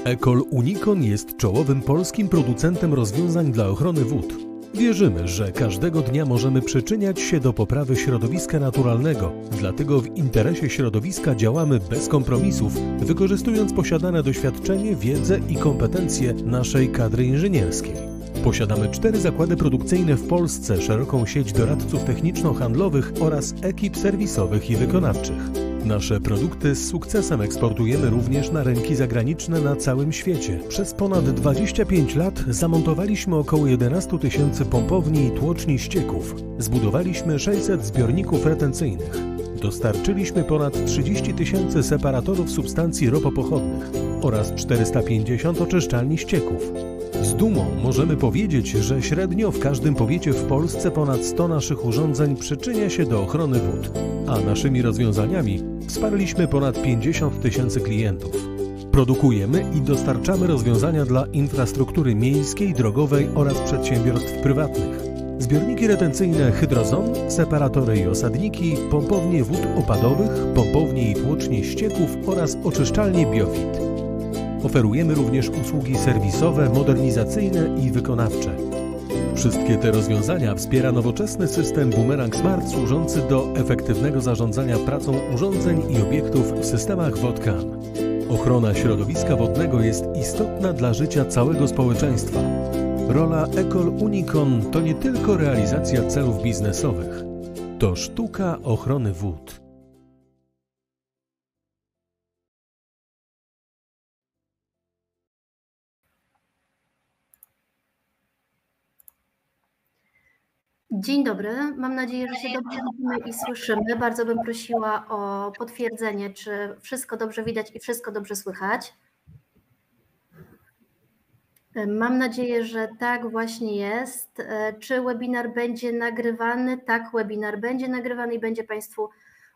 Ecol Unicon jest czołowym polskim producentem rozwiązań dla ochrony wód. Wierzymy, że każdego dnia możemy przyczyniać się do poprawy środowiska naturalnego, dlatego w interesie środowiska działamy bez kompromisów, wykorzystując posiadane doświadczenie, wiedzę i kompetencje naszej kadry inżynierskiej. Posiadamy 4 zakłady produkcyjne w Polsce, szeroką sieć doradców techniczno-handlowych oraz ekip serwisowych i wykonawczych. Nasze produkty z sukcesem eksportujemy również na rynki zagraniczne na całym świecie. Przez ponad 25 lat zamontowaliśmy około 11 000 pompowni i tłoczni ścieków. Zbudowaliśmy 600 zbiorników retencyjnych. Dostarczyliśmy ponad 30 000 separatorów substancji ropopochodnych oraz 450 oczyszczalni ścieków. Z dumą możemy powiedzieć, że średnio w każdym powiecie w Polsce ponad 100 naszych urządzeń przyczynia się do ochrony wód, a naszymi rozwiązaniami wsparliśmy ponad 50 000 klientów. Produkujemy i dostarczamy rozwiązania dla infrastruktury miejskiej, drogowej oraz przedsiębiorstw prywatnych. Zbiorniki retencyjne Hydrozon, separatory i osadniki, pompownie wód opadowych, pompownie i tłocznie ścieków oraz oczyszczalnie Biofit. Oferujemy również usługi serwisowe, modernizacyjne i wykonawcze. Wszystkie te rozwiązania wspiera nowoczesny system Boomerang Smart służący do efektywnego zarządzania pracą urządzeń i obiektów w systemach WOD-CAM. Ochrona środowiska wodnego jest istotna dla życia całego społeczeństwa. Rola Ecol Unicon to nie tylko realizacja celów biznesowych, to sztuka ochrony wód. Dzień dobry, mam nadzieję, że się dobrze widzimy i słyszymy. Bardzo bym prosiła o potwierdzenie, czy wszystko dobrze widać i wszystko dobrze słychać. Mam nadzieję, że tak właśnie jest. Czy webinar będzie nagrywany? Tak, webinar będzie nagrywany i będzie Państwu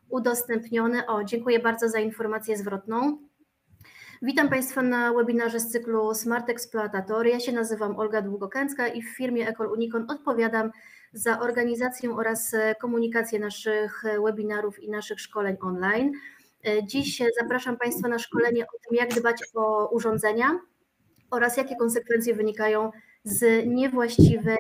udostępniony. Dziękuję bardzo za informację zwrotną. Witam Państwa na webinarze z cyklu Smart Exploitator. Ja się nazywam Olga Długokęcka i w firmie Ecol Unicon odpowiadam za organizację oraz komunikację naszych webinarów i naszych szkoleń online. Dziś zapraszam Państwa na szkolenie o tym, jak dbać o urządzenia oraz jakie konsekwencje wynikają z niewłaściwej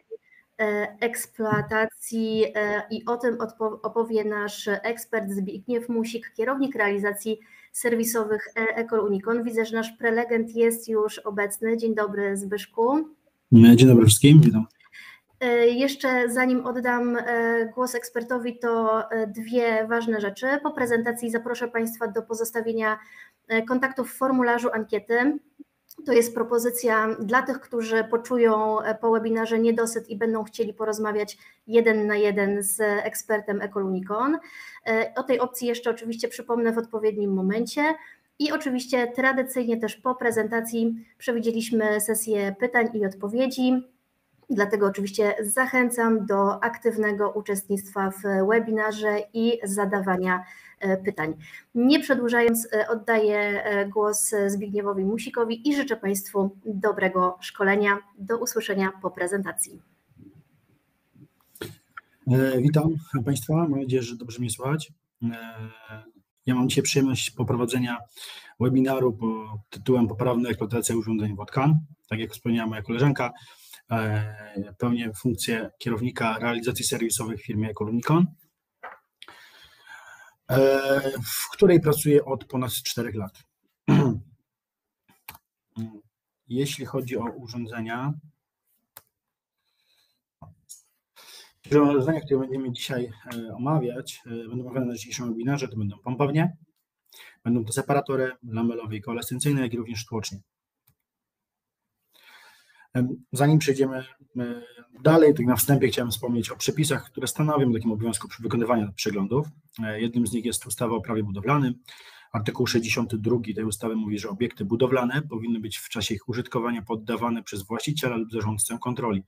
eksploatacji i o tym opowie nasz ekspert Zbigniew Musik, kierownik realizacji serwisowych Ecol Unicon. Widzę, że nasz prelegent jest już obecny. Dzień dobry, Zbyszku. Dzień dobry wszystkim, witam. Jeszcze zanim oddam głos ekspertowi, to 2 ważne rzeczy. Po prezentacji zaproszę Państwa do pozostawienia kontaktów w formularzu ankiety. To jest propozycja dla tych, którzy poczują po webinarze niedosyt i będą chcieli porozmawiać 1 na 1 z ekspertem Ecol Unicon. O tej opcji jeszcze oczywiście przypomnę w odpowiednim momencie. I oczywiście tradycyjnie też po prezentacji przewidzieliśmy sesję pytań i odpowiedzi. Dlatego oczywiście zachęcam do aktywnego uczestnictwa w webinarze i zadawania pytań. Nie przedłużając, oddaję głos Zbigniewowi Musikowi i życzę Państwu dobrego szkolenia. Do usłyszenia po prezentacji. Witam Państwa, mam nadzieję, że dobrze mnie słychać. Ja mam dzisiaj przyjemność poprowadzenia webinaru pod tytułem Poprawna eksploatacja urządzeń WOD-CAM. Tak jak wspomniała moja koleżanka, pełnię funkcję kierownika realizacji serwisowych w firmie Ecol Unicon, w której pracuję od ponad 4 lat. Jeśli chodzi o urządzenia, które będziemy dzisiaj omawiać, będą omawiane na dzisiejszym webinarze, to będą pompownie, będą to separatory lamelowe i koalescencyjne, jak i również tłocznie. Zanim przejdziemy dalej, to na wstępie chciałem wspomnieć o przepisach, które stanowią takim obowiązku przy wykonywaniu przeglądów. Jednym z nich jest ustawa o prawie budowlanym. Artykuł 62 tej ustawy mówi, że obiekty budowlane powinny być w czasie ich użytkowania poddawane przez właściciela lub zarządcę kontroli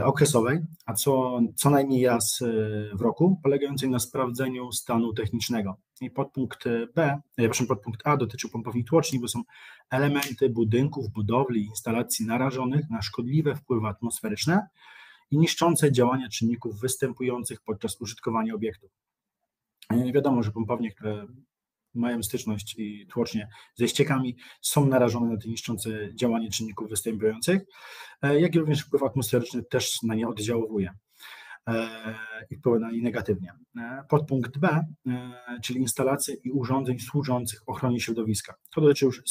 okresowej, a co najmniej raz w roku, polegającej na sprawdzeniu stanu technicznego. I podpunkt A dotyczy pompowni tłoczni, bo są elementy budynków, budowli i instalacji narażonych na szkodliwe wpływy atmosferyczne i niszczące działania czynników występujących podczas użytkowania obiektu. Wiadomo, że pompownie, które mają styczność i tłocznie ze ściekami, są narażone na te niszczące działanie czynników występujących, jak i również wpływ atmosferyczny też na nie oddziałuje i wpływa na nie negatywnie. Podpunkt B, czyli instalacje i urządzeń służących ochronie środowiska. To dotyczy już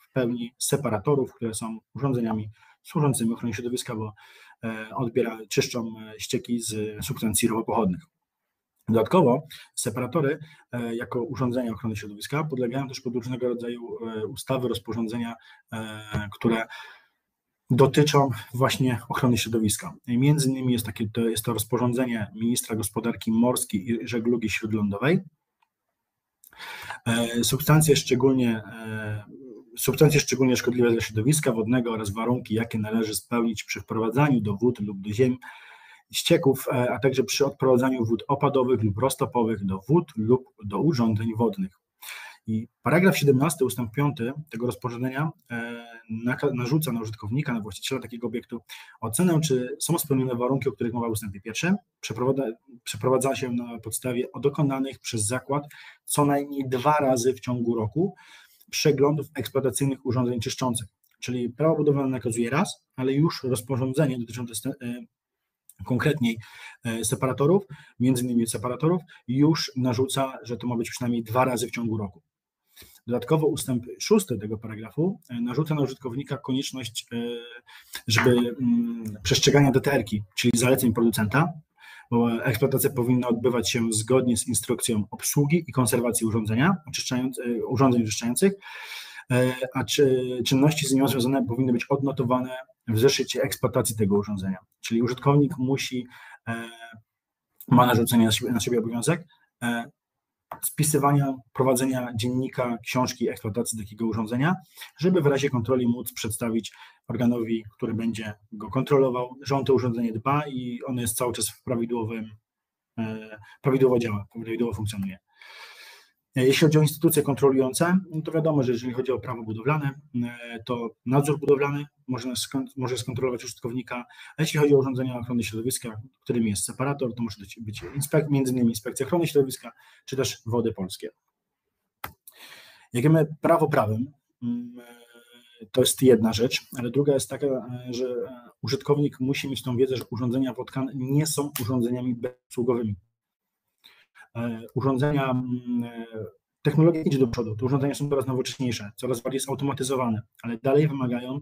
w pełni separatorów, które są urządzeniami służącymi ochronie środowiska, bo czyszczą ścieki z substancji ropopochodnych. Dodatkowo separatory jako urządzenia ochrony środowiska podlegają też pod różnego rodzaju ustawy, rozporządzenia, które dotyczą właśnie ochrony środowiska. Między innymi jest to rozporządzenie ministra gospodarki morskiej i żeglugi śródlądowej. Substancje szczególnie szkodliwe dla środowiska wodnego oraz warunki, jakie należy spełnić przy wprowadzaniu do wód lub do ziem ścieków, a także przy odprowadzaniu wód opadowych lub roztopowych do wód lub do urządzeń wodnych. I paragraf 17 ustęp 5 tego rozporządzenia narzuca na użytkownika, na właściciela takiego obiektu ocenę, czy są spełnione warunki, o których mowa w ustępie 1. Przeprowadza się na podstawie dokonanych przez zakład co najmniej 2 razy w ciągu roku przeglądów eksploatacyjnych urządzeń czyszczących. Czyli prawo budowlane nakazuje raz, ale już rozporządzenie dotyczące konkretniej separatorów, między innymi separatorów, już narzuca, że to ma być przynajmniej 2 razy w ciągu roku. Dodatkowo ustęp 6 tego paragrafu narzuca na użytkownika konieczność, żeby przestrzegania DTR-ki, czyli zaleceń producenta, bo eksploatacja powinna odbywać się zgodnie z instrukcją obsługi i konserwacji urządzeń oczyszczających, a czynności z nią związane powinny być odnotowane w zeszycie eksploatacji tego urządzenia. Czyli użytkownik ma narzucenie na siebie obowiązek spisywania, prowadzenia dziennika, książki eksploatacji takiego urządzenia, żeby w razie kontroli móc przedstawić organowi, który będzie go kontrolował, że on to urządzenie dba i ono jest cały czas prawidłowo działa, prawidłowo funkcjonuje. Jeśli chodzi o instytucje kontrolujące, to wiadomo, że jeżeli chodzi o prawo budowlane, to nadzór budowlany może skontrolować użytkownika, a jeśli chodzi o urządzenia ochrony środowiska, którym jest separator, to może być między innymi Inspekcja Ochrony Środowiska, czy też Wody Polskie. Jak wiemy, prawo prawem to jest jedna rzecz, ale druga jest taka, że użytkownik musi mieć tą wiedzę, że urządzenia WOTCAN nie są urządzeniami bezobsługowymi. Technologia idzie do przodu, te urządzenia są coraz nowocześniejsze, coraz bardziej zautomatyzowane, ale dalej wymagają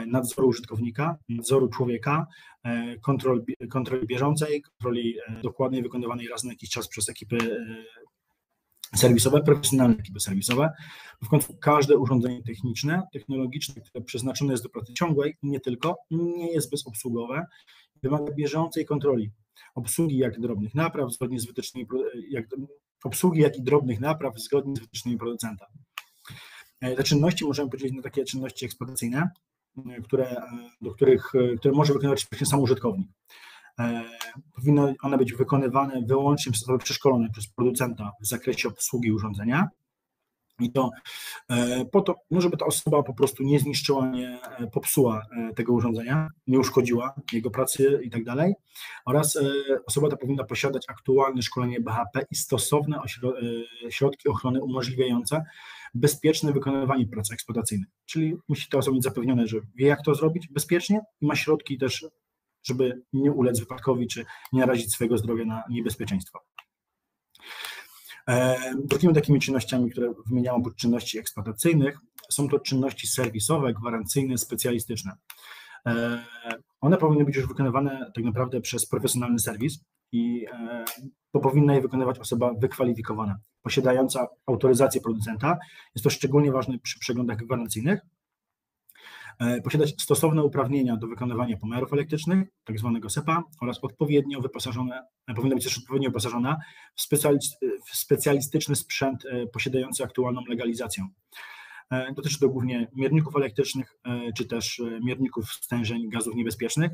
nadzoru użytkownika, nadzoru człowieka, kontroli bieżącej, kontroli dokładnej wykonywanej raz na jakiś czas przez ekipy serwisowe, profesjonalne ekipy serwisowe. W końcu każde urządzenie techniczne, technologiczne, które przeznaczone jest do pracy ciągłej i nie tylko, nie jest bezobsługowe, wymaga bieżącej kontroli. Obsługi jak drobnych napraw zgodnie z wytycznymi producenta. Te czynności możemy podzielić na takie czynności eksploatacyjne, które może wykonywać sam użytkownik. Powinny one być wykonywane wyłącznie przez osoby przeszkolone przez producenta w zakresie obsługi urządzenia. I to po to, żeby ta osoba po prostu nie zniszczyła, nie popsuła tego urządzenia, nie uszkodziła jego pracy i tak dalej. Oraz osoba ta powinna posiadać aktualne szkolenie BHP i stosowne środki ochrony umożliwiające bezpieczne wykonywanie prac eksploatacyjnych. Czyli musi ta osoba mieć zapewnione, że wie, jak to zrobić bezpiecznie i ma środki też, żeby nie ulec wypadkowi czy nie narazić swojego zdrowia na niebezpieczeństwo. Drugimi takimi czynnościami, które wymieniałem oprócz czynności eksploatacyjnych, są to czynności serwisowe, gwarancyjne, specjalistyczne. One powinny być już wykonywane tak naprawdę przez profesjonalny serwis i to powinna je wykonywać osoba wykwalifikowana, posiadająca autoryzację producenta. Jest to szczególnie ważne przy przeglądach gwarancyjnych. Posiadać stosowne uprawnienia do wykonywania pomiarów elektrycznych, tak zwanego SEPA, oraz powinna być też odpowiednio wyposażona w specjalistyczny sprzęt posiadający aktualną legalizację. Dotyczy to głównie mierników elektrycznych, czy też mierników stężeń gazów niebezpiecznych.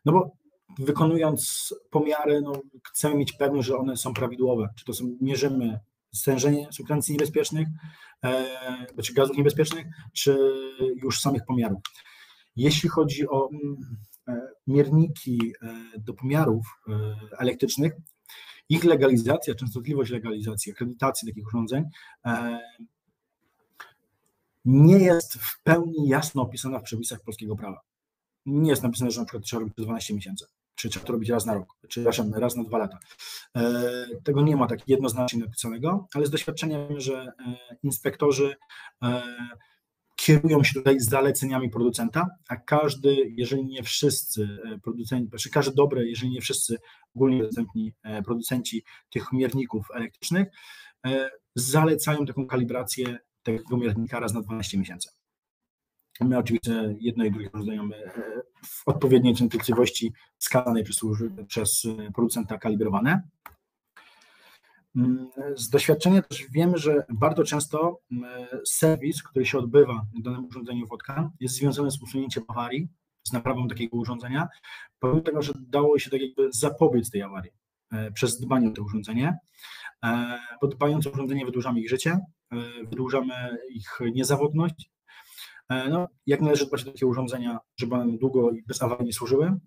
No bo wykonując pomiary, chcemy mieć pewność, że one są prawidłowe, czy to mierzymy stężenie substancji niebezpiecznych, czy gazów niebezpiecznych, czy już samych pomiarów. Jeśli chodzi o mierniki do pomiarów elektrycznych, Ich legalizacja, częstotliwość legalizacji, akredytacji takich urządzeń nie jest w pełni jasno opisana w przepisach polskiego prawa. Nie jest napisane, że na przykład trzeba robić to 12 miesięcy, czy trzeba to robić raz na rok, czy raz na 2 lata. Tego nie ma tak jednoznacznie napisanego, ale z doświadczenia wiemy, że inspektorzy kierują się tutaj zaleceniami producenta, a każdy, jeżeli nie wszyscy producenci, znaczy każdy dobry, jeżeli nie wszyscy ogólnie dostępni producenci tych mierników elektrycznych zalecają taką kalibrację takiego miernika raz na 12 miesięcy. My oczywiście jedno i drugie urządzenie w odpowiedniej częstotliwości wskazanej przez producenta kalibrowane. Z doświadczenia też wiemy, że bardzo często serwis, który się odbywa w danym urządzeniu Wodka, jest związany z usunięciem awarii, z naprawą takiego urządzenia, pomimo tego, że dało się tak jakby zapobiec tej awarii przez dbanie o to urządzenie. Bo dbając o urządzenie wydłużamy ich życie, wydłużamy ich niezawodność. No, jak należy dbać o takie urządzenia, żeby one długo i bez awarii nie służyły,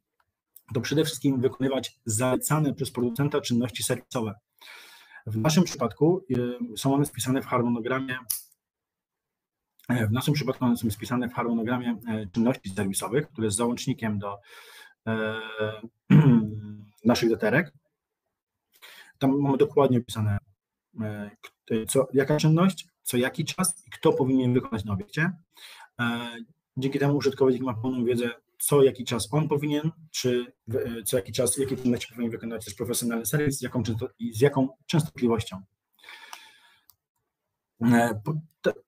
to przede wszystkim wykonywać zalecane przez producenta czynności serwisowe. W naszym przypadku są one spisane w harmonogramie. Czynności serwisowych, który jest załącznikiem do naszych deterek. Tam mamy dokładnie opisane, jaka czynność, co jaki czas i kto powinien wykonać na obiekcie. Dzięki temu użytkownik ma pełną wiedzę, co jaki czas on powinien, czy co jaki czas, jakie czynności powinien wykonywać też profesjonalny serwis, z jaką częstotliwością.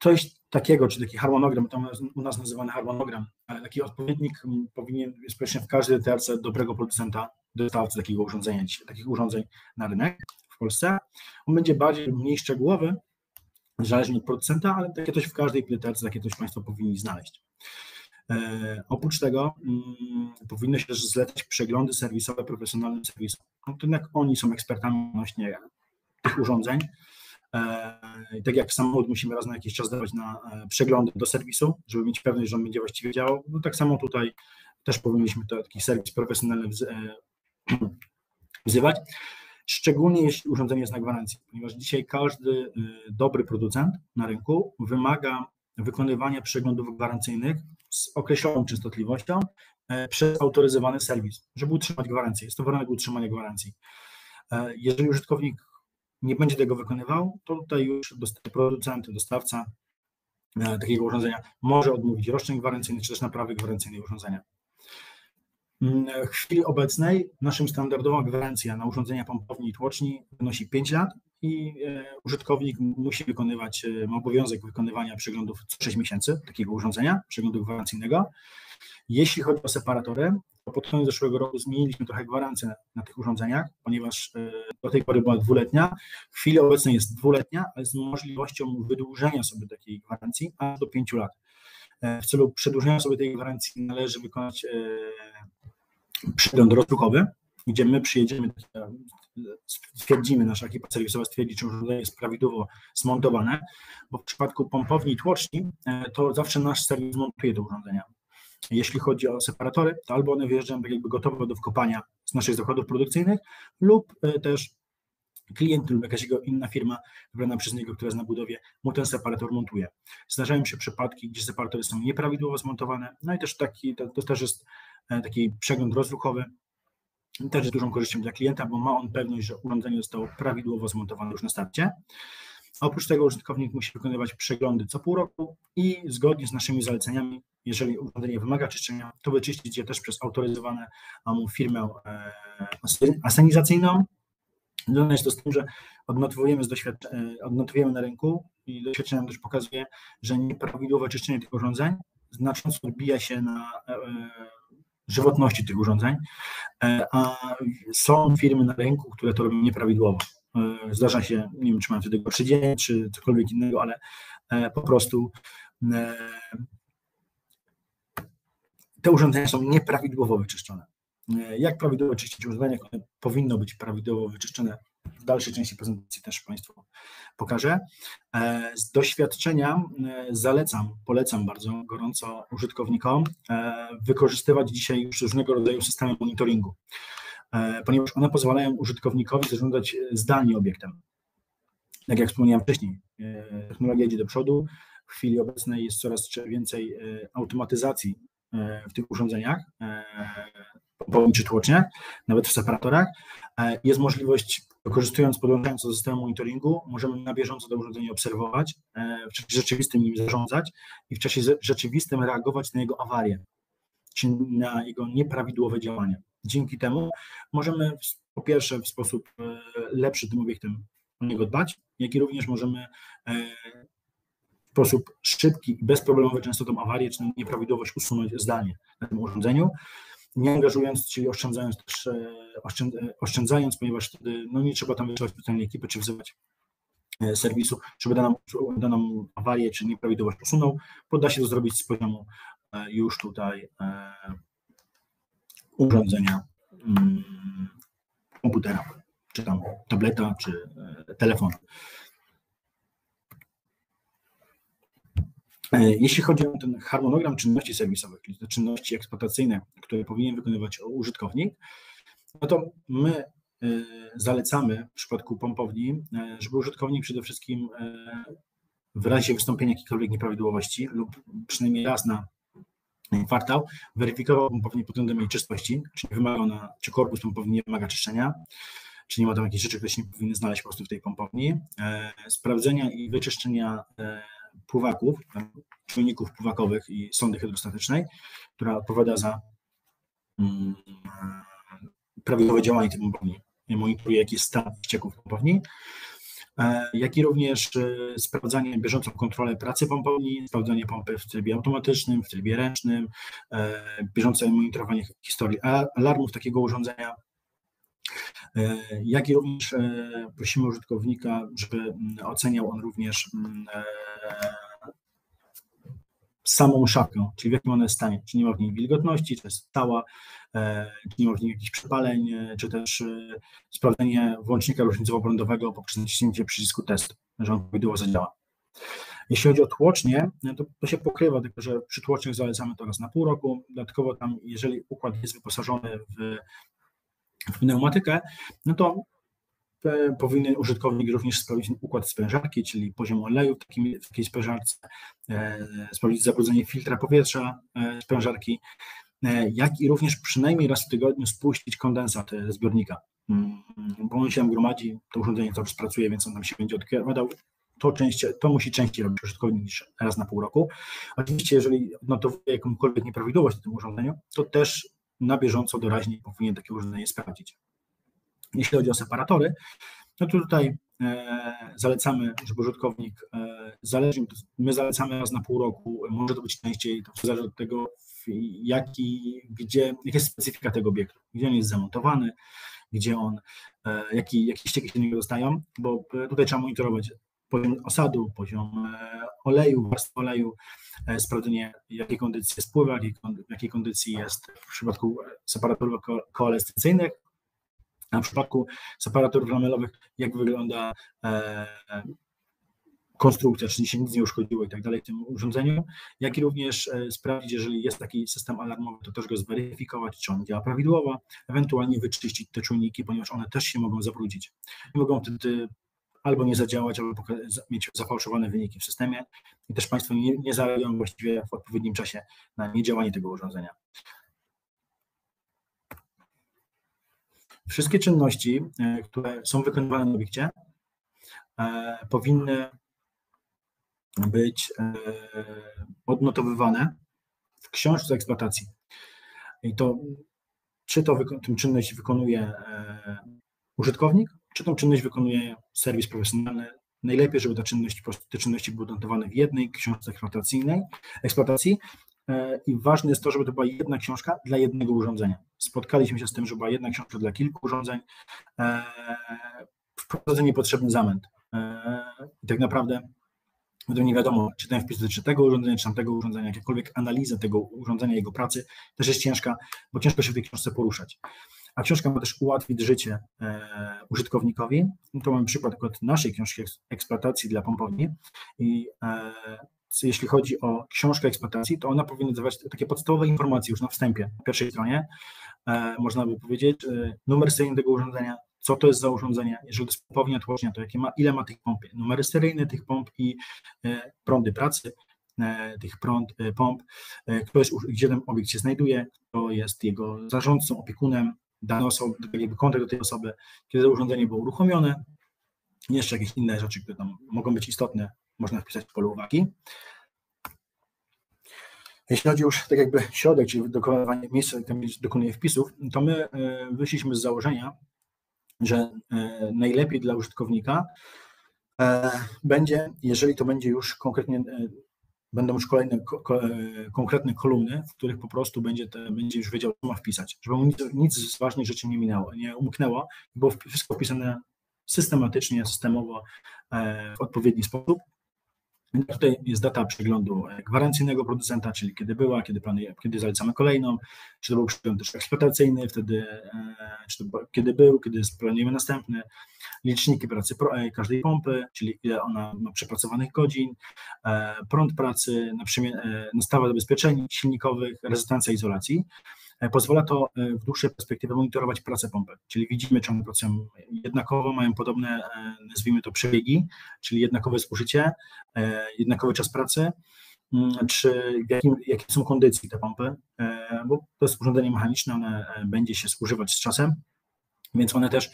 Coś takiego, czy taki harmonogram, to u nas nazywany harmonogram, ale taki odpowiednik powinien jest właśnie w każdej deterce dobrego producenta, dostawcy takiego urządzenia, takich urządzeń na rynek w Polsce. On będzie bardziej lub mniej szczegółowy, zależnie od producenta, ale takie coś w każdej deterce, takie coś Państwo powinni znaleźć. Oprócz tego powinno się też zlecać przeglądy serwisowe profesjonalnym serwisom. No to jednak oni są ekspertami odnośnie tych urządzeń. Tak jak samochód musimy raz na jakiś czas dawać na przeglądy do serwisu, żeby mieć pewność, że on będzie właściwie działał, no tak samo tutaj też powinniśmy taki serwis profesjonalny wzywać, szczególnie jeśli urządzenie jest na gwarancji, ponieważ dzisiaj każdy dobry producent na rynku wymaga wykonywania przeglądów gwarancyjnych z określoną częstotliwością przez autoryzowany serwis, żeby utrzymać gwarancję. Jest to warunek utrzymania gwarancji. Jeżeli użytkownik nie będzie tego wykonywał, to tutaj już producent, dostawca takiego urządzenia może odmówić roszczeń gwarancyjnych czy też naprawy gwarancyjnej urządzenia. W chwili obecnej naszym standardową gwarancja na urządzenia pompowni i tłoczni wynosi 5 lat i użytkownik musi wykonywać, ma obowiązek wykonywania przeglądów co 6 miesięcy takiego urządzenia, przeglądu gwarancyjnego. Jeśli chodzi o separatory, to pod koniec zeszłego roku zmieniliśmy trochę gwarancję na tych urządzeniach, ponieważ do tej pory była 2-letnia, w chwili obecnej jest 2-letnia, ale z możliwością wydłużenia sobie takiej gwarancji aż do 5 lat. W celu przedłużenia sobie tej gwarancji należy wykonać przegląd rozruchowy, gdzie my przyjedziemy, stwierdzimy, nasza ekipa serwisowa stwierdzi, czy urządzenie jest prawidłowo zmontowane, bo w przypadku pompowni i tłoczni to zawsze nasz serwis montuje te urządzenia. Jeśli chodzi o separatory, to albo one wyjeżdżają tak jakby gotowe do wkopania z naszych zakładów produkcyjnych, lub też klient lub jakaś jego inna firma wybrana przez niego, która jest na budowie, mu ten separator montuje. Zdarzają się przypadki, gdzie separatory są nieprawidłowo zmontowane, no i też to też jest taki przegląd rozruchowy, też jest dużą korzyścią dla klienta, bo ma on pewność, że urządzenie zostało prawidłowo zmontowane już na starcie. A oprócz tego użytkownik musi wykonywać przeglądy co pół roku i zgodnie z naszymi zaleceniami, jeżeli urządzenie wymaga czyszczenia, to wyczyścić je też przez autoryzowaną firmę asenizacyjną. Związane jest to z tym, że odnotowujemy na rynku i doświadczenie nam też pokazuje, że nieprawidłowe czyszczenie tych urządzeń znacząco odbija się na żywotności tych urządzeń, a są firmy na rynku, które to robią nieprawidłowo. Zdarza się, nie wiem, czy mają wtedy gorszy dzień, czy cokolwiek innego, ale po prostu te urządzenia są nieprawidłowo wyczyszczone. Jak prawidłowo czyścić urządzenia? One powinno być prawidłowo wyczyszczone. W dalszej części prezentacji też Państwu pokażę. Z doświadczenia polecam bardzo gorąco użytkownikom wykorzystywać dzisiaj już różnego rodzaju systemy monitoringu. ponieważ one pozwalają użytkownikowi zarządzać zdalnie obiektem. Tak jak wspomniałem wcześniej, technologia idzie do przodu, w chwili obecnej jest coraz więcej automatyzacji w tych urządzeniach, czy tłoczniach, nawet w separatorach. Jest możliwość, podłączając do systemu monitoringu, możemy na bieżąco to urządzenie obserwować, w czasie rzeczywistym nim zarządzać i w czasie rzeczywistym reagować na jego awarię, czy na jego nieprawidłowe działanie. Dzięki temu możemy po pierwsze w sposób lepszy tym obiektem o niego dbać, jak i również możemy w sposób szybki i bezproblemowy często tą awarię czy nieprawidłowość usunąć zdalnie na tym urządzeniu, nie angażując, czyli oszczędzając, ponieważ wtedy nie trzeba tam wysyłać specjalnej ekipy czy wzywać serwisu, żeby daną awarię czy nieprawidłowość usunął. Poda się to zrobić z poziomu już tutaj urządzenia, komputera, czy tam tableta, czy telefonu. Jeśli chodzi o ten harmonogram czynności serwisowych, czyli te czynności eksploatacyjne, które powinien wykonywać użytkownik, no to my zalecamy w przypadku pompowni, żeby użytkownik przede wszystkim w razie wystąpienia jakichkolwiek nieprawidłowości lub przynajmniej raz na kwartał weryfikował pompownię pod względem jej czystości, czy korpus pompowni nie wymaga czyszczenia, czy nie ma tam jakichś rzeczy, które się nie powinny znaleźć po prostu w tej pompowni, sprawdzenia i wyczyszczenia pływaków, czujników pływakowych i sondy hydrostatycznej, która odpowiada za prawidłowe działanie tej pompowni. Monitoruje, jaki jest stan ścieków pompowni, jak i również sprawdzanie, bieżącą kontrolę pracy pompowni, sprawdzanie pompy w trybie automatycznym, w trybie ręcznym, bieżące monitorowanie historii alarmów takiego urządzenia, jak i również prosimy użytkownika, żeby oceniał on również samą szafkę, czyli w jakim ona jest stanie, czy nie ma w niej wilgotności, czy jest stała, czy nie ma w niej jakichś przepaleń, czy też sprawdzenie włącznika różnicowo-prądowego poprzez naciśnięcie przycisku test, że on prawidłowo zadziała. Jeśli chodzi o tłocznie, to się pokrywa, tylko że przy tłoczniach zalecamy to raz na pół roku, dodatkowo tam, jeżeli układ jest wyposażony w pneumatykę, no to powinien użytkownik również sprawdzić układ sprężarki, czyli poziom oleju w takiej sprężarce, sprawdzić zabrudzenie filtra powietrza sprężarki, jak i również przynajmniej raz w tygodniu spuścić kondensat zbiornika, bo on się tam gromadzi, to urządzenie cały czas pracuje, więc on tam się będzie odkładał. To musi częściej robić użytkownik niż raz na pół roku. Oczywiście, jeżeli odnotowuje jakąkolwiek nieprawidłowość w tym urządzeniu, to też na bieżąco doraźnie powinien takie urządzenie sprawdzić. Jeśli chodzi o separatory, no to tutaj zalecamy, żeby użytkownik, my zalecamy raz na pół roku, może to być częściej, to zależy od tego, jaka jest specyfika tego obiektu, gdzie on jest zamontowany, gdzie on, jakie ścieki się do niego dostają, bo tutaj trzeba monitorować poziom osadu, poziom oleju, warstwy oleju, sprawdzenie, w jakiej kondycji jest pływak, w jakiej kondycji jest w przypadku separatorów koalescencyjnych, a w przypadku separatorów lamelowych, jak wygląda konstrukcja, czyli się nic nie uszkodziło i tak dalej w tym urządzeniu, jak i również sprawdzić, jeżeli jest taki system alarmowy, to też go zweryfikować, czy on działa prawidłowo, ewentualnie wyczyścić te czujniki, ponieważ one też się mogą zabrudzić. Mogą wtedy albo nie zadziałać, albo mieć zafałszowane wyniki w systemie i też Państwo nie zareagują właściwie w odpowiednim czasie na niedziałanie tego urządzenia. Wszystkie czynności, które są wykonywane na obiekcie, powinny być odnotowywane w książce eksploatacji. I to, czy tę czynność wykonuje użytkownik, czy tę czynność wykonuje serwis profesjonalny. Najlepiej, żeby te czynności były odnotowane w jednej książce eksploatacji. I ważne jest to, żeby to była jedna książka dla jednego urządzenia. Spotkaliśmy się z tym, że była jedna książka dla kilku urządzeń, wprowadzenie niepotrzebny zamęt. I tak naprawdę nie wiadomo, czy ten wpis dotyczy tego urządzenia, czy tamtego urządzenia, jakakolwiek analiza tego urządzenia, jego pracy też jest ciężka, bo ciężko się w tej książce poruszać. A książka ma też ułatwić życie użytkownikowi. To mamy przykład naszej książki eksploatacji dla pompowni i jeśli chodzi o książkę eksploatacji, to ona powinna dawać takie podstawowe informacje już na wstępie, na pierwszej stronie. Można by powiedzieć, numer seryjny tego urządzenia, co to jest za urządzenie, jeżeli to jest pompownia tłocznia, to ile ma tych pomp, numery seryjne tych pomp i prądy pracy tych pomp, gdzie ten obiekt się znajduje, kto jest jego zarządcą, opiekunem, dane osoby, jakby kontakt do tej osoby, kiedy to urządzenie było uruchomione, jeszcze jakieś inne rzeczy, które tam mogą być istotne, można wpisać w polu uwagi. Jeśli chodzi już tak jakby środek, czyli dokonywanie miejsca, tam dokonuje wpisów, to my wyszliśmy z założenia, że najlepiej dla użytkownika będzie, jeżeli to będzie już konkretnie, będą już kolejne konkretne kolumny, w których po prostu będzie już wiedział, co ma wpisać, żeby mu nic z ważnych rzeczy nie umknęło, było wszystko wpisane systematycznie, systemowo, w odpowiedni sposób. Tutaj jest data przeglądu gwarancyjnego producenta, czyli kiedy była, kiedy zalecamy kolejną, czy to był przegląd też eksploatacyjny, wtedy, kiedy był, kiedy planujemy następny, liczniki pracy każdej pompy, czyli ile ona ma przepracowanych godzin, prąd pracy, nastawa zabezpieczeń silnikowych, rezygnacja izolacji. Pozwala to w dłuższej perspektywie monitorować pracę pompy, czyli widzimy, czy one pracują jednakowo, mają podobne, nazwijmy to, przebiegi, czyli jednakowe zużycie, jednakowy czas pracy, czy jakie są kondycji te pompy, bo to jest urządzenie mechaniczne, one będzie się zużywać z czasem, więc one też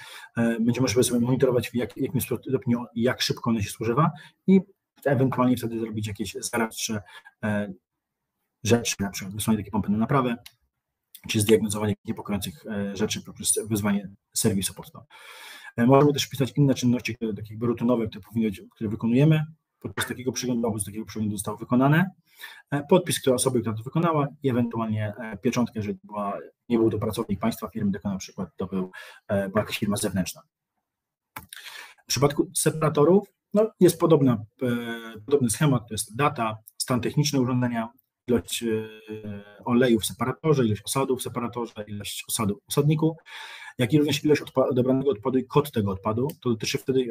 będziemy sobie monitorować w jakim stopniu, jak szybko one się zużywa i ewentualnie wtedy zrobić jakieś zaradcze rzeczy, na przykład wysłanie takiej pompy na naprawę, czy zdiagnozowanie niepokojących rzeczy poprzez wezwanie serwis supportu. Możemy też wpisać inne czynności, takie jakby rutynowe, które wykonujemy podczas takiego przeglądu, albo z takiego przeglądu zostało wykonane, podpis osoby, która to wykonała i ewentualnie pieczątkę, jeżeli nie był to pracownik państwa, firmy, tylko na przykład to była jakaś firma zewnętrzna. W przypadku separatorów jest podobny schemat, to jest data, stan techniczny urządzenia, ilość oleju w separatorze, ilość osadu w separatorze, ilość osadu w osadniku, jak i również ilość odebranego odpadu i kod tego odpadu. To dotyczy wtedy,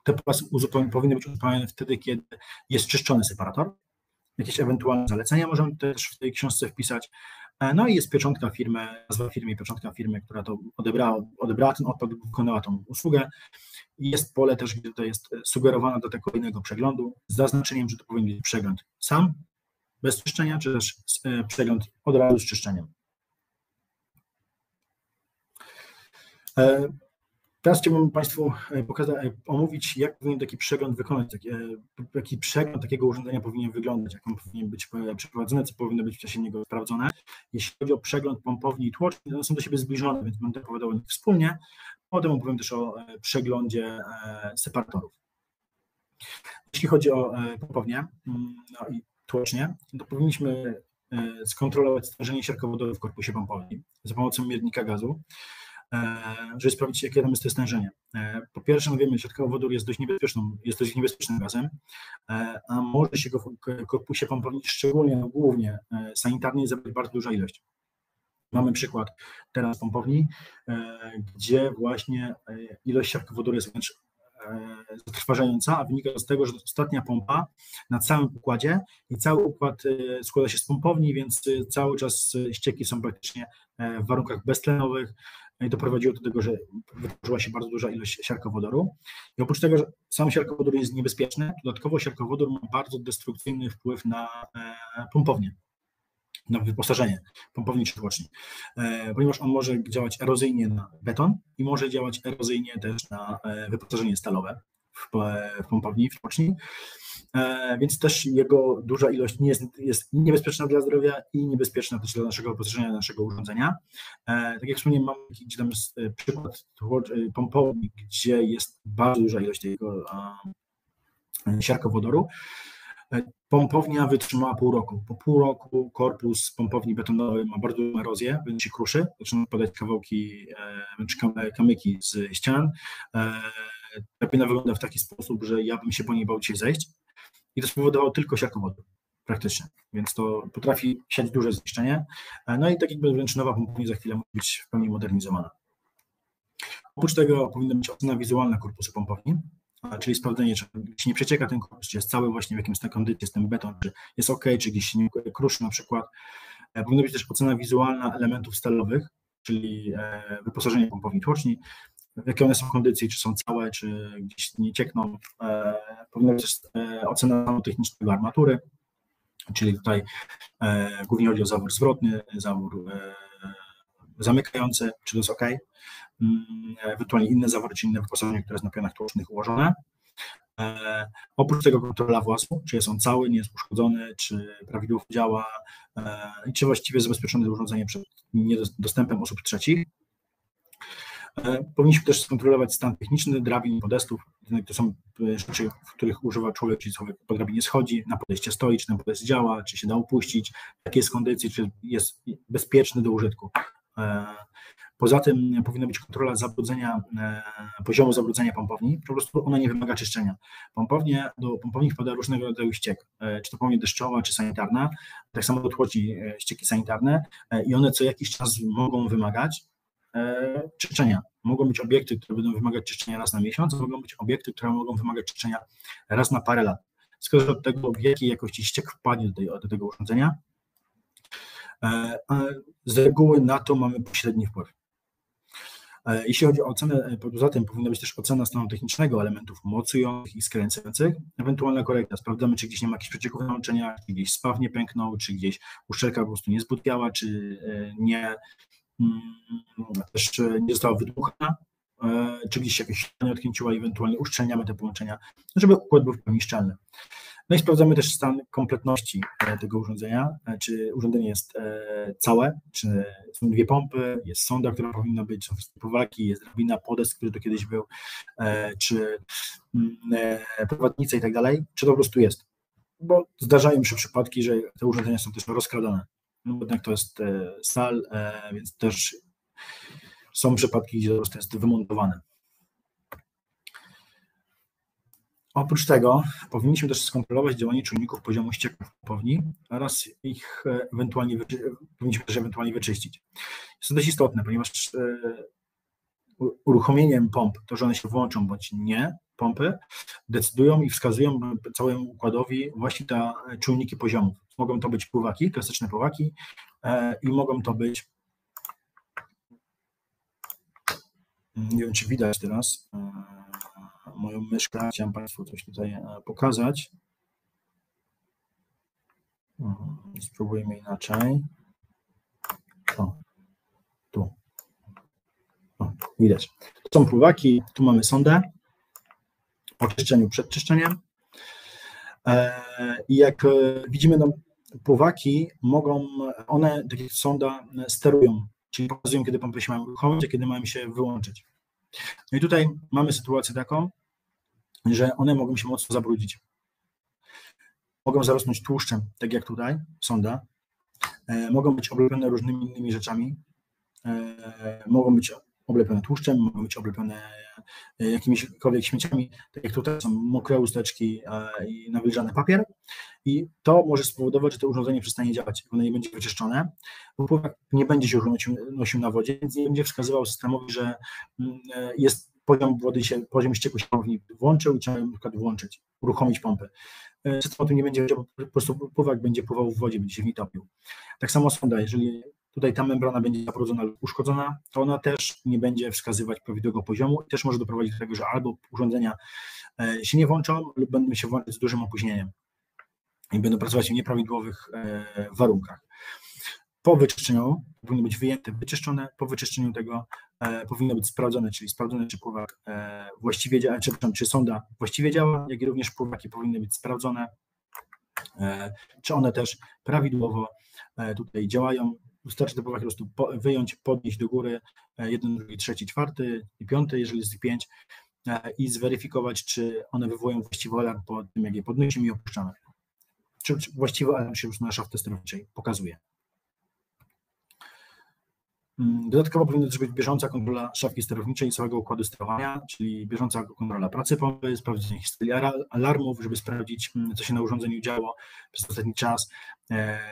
te pasy powinny być uzupełnione wtedy, kiedy jest czyszczony separator. Jakieś ewentualne zalecenia możemy też w tej książce wpisać. No i jest pieczątka firmy, nazwa firmy i pieczątka firmy, która to odebrała ten odpad, wykonała tą usługę. I jest pole też, gdzie to jest sugerowana do tego kolejnego przeglądu z zaznaczeniem, że to powinien być przegląd sam, bez czyszczenia, czy też przegląd od razu z czyszczeniem. Teraz chciałbym Państwu omówić, jak powinien taki przegląd wykonać, jaki przegląd takiego urządzenia powinien wyglądać, jak on powinien być przeprowadzony, co powinno być w czasie niego sprawdzone. Jeśli chodzi o przegląd pompowni i tłoczni, one są do siebie zbliżone, więc będę opowiadał o nich wspólnie. Potem opowiem też o przeglądzie separatorów. Jeśli chodzi o pompownię i tłocznie, to powinniśmy skontrolować stężenie siarkowodorów w korpusie pompowni za pomocą miernika gazu, żeby sprawdzić, jakie tam jest to stężenie. Po pierwsze, wiemy, że siarkowodór jest dość niebezpiecznym gazem, a może się go w korpusie pompowni, głównie sanitarnie, zebrać bardzo duża ilość. Mamy przykład teraz pompowni, gdzie właśnie ilość siarkowodoru jest wręcz zatrważająca, a wynika z tego, że to ostatnia pompa na całym układzie i cały układ składa się z pompowni, więc cały czas ścieki są praktycznie w warunkach beztlenowych i doprowadziło do tego, że wytworzyła się bardzo duża ilość siarkowodoru. I oprócz tego, że sam siarkowodór jest niebezpieczny, dodatkowo siarkowodór ma bardzo destruktywny wpływ na pompownię, na wyposażenie pompowni czy tłoczni, ponieważ on może działać erozyjnie na beton i może działać erozyjnie też na wyposażenie stalowe w pompowni, w tłoczni, więc też jego duża ilość jest niebezpieczna dla zdrowia i niebezpieczna też dla naszego wyposażenia, naszego urządzenia. Tak jak wspomniałem, mamy gdzie tam jest przykład pompowni, gdzie jest bardzo duża ilość tego siarkowodoru. Pompownia wytrzymała pół roku. Po pół roku korpus pompowni betonowej ma bardzo dużą erozję, więc się kruszy, zaczynają padać kawałki, kamyki z ścian. Drabina wygląda w taki sposób, że ja bym się po niej bał dzisiaj zejść i to spowodowało tylko siarkowodór praktycznie, więc to potrafi siać duże zniszczenie. No i tak jakby wręcz nowa pompownia za chwilę musi być w pełni modernizowana. Oprócz tego powinna być ocena wizualna korpusu pompowni. czyli sprawdzenie, czy nie przecieka ten kurs, czy jest cały właśnie w jakimś kondycji, jest ten beton, czy jest ok, czy gdzieś się nie kruszy na przykład. Powinna być też ocena wizualna elementów stalowych, czyli wyposażenie pompowni tłoczni, w jakiej one są kondycji, czy są całe, czy gdzieś nie ciekną. Powinna być też ocena stanu technicznego armatury, czyli tutaj głównie chodzi o zawór zwrotny, zawór zamykający, czy to jest ok, ewentualnie inne zawory, czy inne wyposażenie, które jest na pionach tłocznych ułożone. Oprócz tego kontrola włazu, czy jest on cały, nie jest uszkodzony, czy prawidłowo działa i czy właściwie zabezpieczone urządzenie przed dostępem osób trzecich. Powinniśmy też skontrolować stan techniczny drabin i podestów. To są rzeczy, w których używa człowiek, czyli człowiek po drabinie schodzi, na podejście stoi, czy ten podejście działa, czy się da upuścić, jakie jest kondycji, czy jest bezpieczny do użytku. Poza tym powinna być kontrola zabrudzenia, poziomu zabrudzenia pompowni. Po prostu ona nie wymaga czyszczenia. Do pompowni wpada różnego rodzaju ściek, czy to pompownia deszczowa, czy sanitarna, tak samo do tłoci ścieki sanitarne i one co jakiś czas mogą wymagać czyszczenia. Mogą być obiekty, które będą wymagać czyszczenia raz na miesiąc, a mogą być obiekty, które mogą wymagać czyszczenia raz na parę lat. Zależy od tego, w jakiej jakości ściek wpadnie do tego urządzenia. Z reguły na to mamy pośredni wpływ. Jeśli chodzi o ocenę, poza tym powinna być też ocena stanu technicznego elementów mocujących i skręcających, ewentualna korekta. Sprawdzamy, czy gdzieś nie ma jakichś przecieków na łączeniach, czy gdzieś spaw nie pęknął, czy gdzieś uszczelka po prostu nie zbutwiała, czy też nie została wydmuchana, czy gdzieś jakieś nie odkręciła, ewentualnie uszczelniamy te połączenia, żeby układ był w pełni szczelny. No i sprawdzamy też stan kompletności tego urządzenia, czy urządzenie jest całe, czy są dwie pompy, jest sonda, która powinna być, są wstępowaki, jest drabina, podest, który to kiedyś był, czy prowadnice i tak dalej, czy to po prostu jest. Bo zdarzają się przypadki, że te urządzenia są też rozkradane. No bo jednak to jest stal, więc też są przypadki, gdzie po prostu jest wymontowane. Oprócz tego powinniśmy też skontrolować działanie czujników poziomu ścieków w pompowni oraz ich powinniśmy też ewentualnie wyczyścić. Jest to dość istotne, ponieważ uruchomieniem pomp, to, że one się włączą bądź nie, pompy decydują i wskazują całemu układowi właśnie te czujniki poziomów. Mogą to być pływaki, klasyczne pływaki i mogą to być, nie wiem, czy widać teraz moją myszkę, chciałem Państwu coś tutaj pokazać. Spróbujmy inaczej. O, tu. O, widać. To są pływaki, tu mamy sondę o czyszczeniu przed czyszczeniem. I jak widzimy, no, pływaki one, tak jak sonda, sterują, czyli pokazują, kiedy pompy się mają uruchomić, a kiedy mają się wyłączyć. No i tutaj mamy sytuację taką, że one mogą się mocno zabrudzić. Mogą zarosnąć tłuszczem, tak jak tutaj, sonda. Mogą być oblepione różnymi innymi rzeczami. Mogą być oblepione tłuszczem, mogą być oblepione jakimikolwiek śmieciami, tak jak tutaj są mokre usteczki i nawilżany papier. I to może spowodować, że to urządzenie przestanie działać, ono nie będzie wyczyszczone, bo pływak nie będzie się już nosił na wodzie, więc nie będzie wskazywał systemowi, że jest poziom wody, poziom ścieku się włączył i trzeba na przykład włączyć, uruchomić pompę. System o tym nie będzie wiedział, po prostu pływak będzie pływał w wodzie, będzie się w niej topił. Tak samo sonda, jeżeli tutaj ta membrana będzie zabrudzona lub uszkodzona, to ona też nie będzie wskazywać prawidłowego poziomu i też może doprowadzić do tego, że albo urządzenia się nie włączą lub będą się włączać z dużym opóźnieniem i będą pracować w nieprawidłowych warunkach. Po wyczyszczeniu powinno być wyjęte, wyczyszczone, po wyczyszczeniu tego powinno być sprawdzone, czyli sprawdzone, czy pływak właściwie działa, czy sonda właściwie działa, jak i również pływaki powinny być sprawdzone, czy one też prawidłowo tutaj działają. Wystarczy te pływaki po prostu wyjąć, podnieść do góry, 1, 2, 3, 4 i 5, jeżeli jest ich 5 i zweryfikować, czy one wywołują właściwy alarm po tym, jak je podnosimy i opuszczamy. Czy właściwy alarm się już na szafce sterowniczej pokazuje. Dodatkowo powinna też być bieżąca kontrola szafki sterowniczej i całego układu sterowania, czyli bieżąca kontrola pracy pompy, sprawdzenie historii alarmów, żeby sprawdzić, co się na urządzeniu działo przez ostatni czas,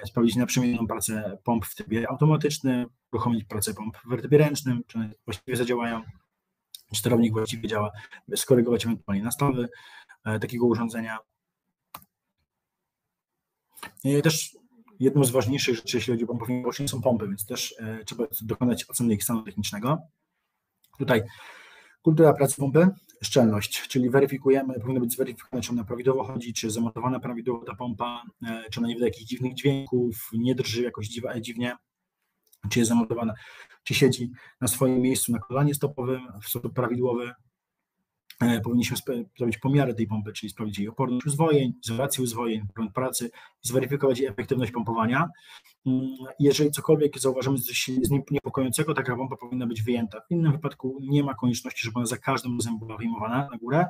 sprawdzić naprzemienną pracę pomp w trybie automatycznym, uruchomić pracę pomp w trybie ręcznym, czy one właściwie zadziałają sterownik właściwie działa, skorygować ewentualnie nastawy takiego urządzenia. I też jedną z ważniejszych rzeczy, jeśli chodzi o pompowanie boczne, są pompy, więc też trzeba dokonać oceny ich stanu technicznego. Tutaj kultura pracy pompy, szczelność, czyli weryfikujemy, powinno być zweryfikowane, czy ona prawidłowo chodzi, czy zamontowana prawidłowo ta pompa, czy ona nie wydaje jakichś dziwnych dźwięków, nie drży jakoś dziwnie, czy jest zamontowana, czy siedzi na swoim miejscu na kolanie stopowym w sposób prawidłowy. Powinniśmy zrobić pomiary tej pompy, czyli sprawdzić jej oporność uzwojeń, izolację uzwojeń, prąd pracy, zweryfikować jej efektywność pompowania. Jeżeli cokolwiek zauważymy, coś jest niepokojącego, taka pompa powinna być wyjęta. W innym wypadku nie ma konieczności, żeby ona za każdym razem była wyjmowana na górę.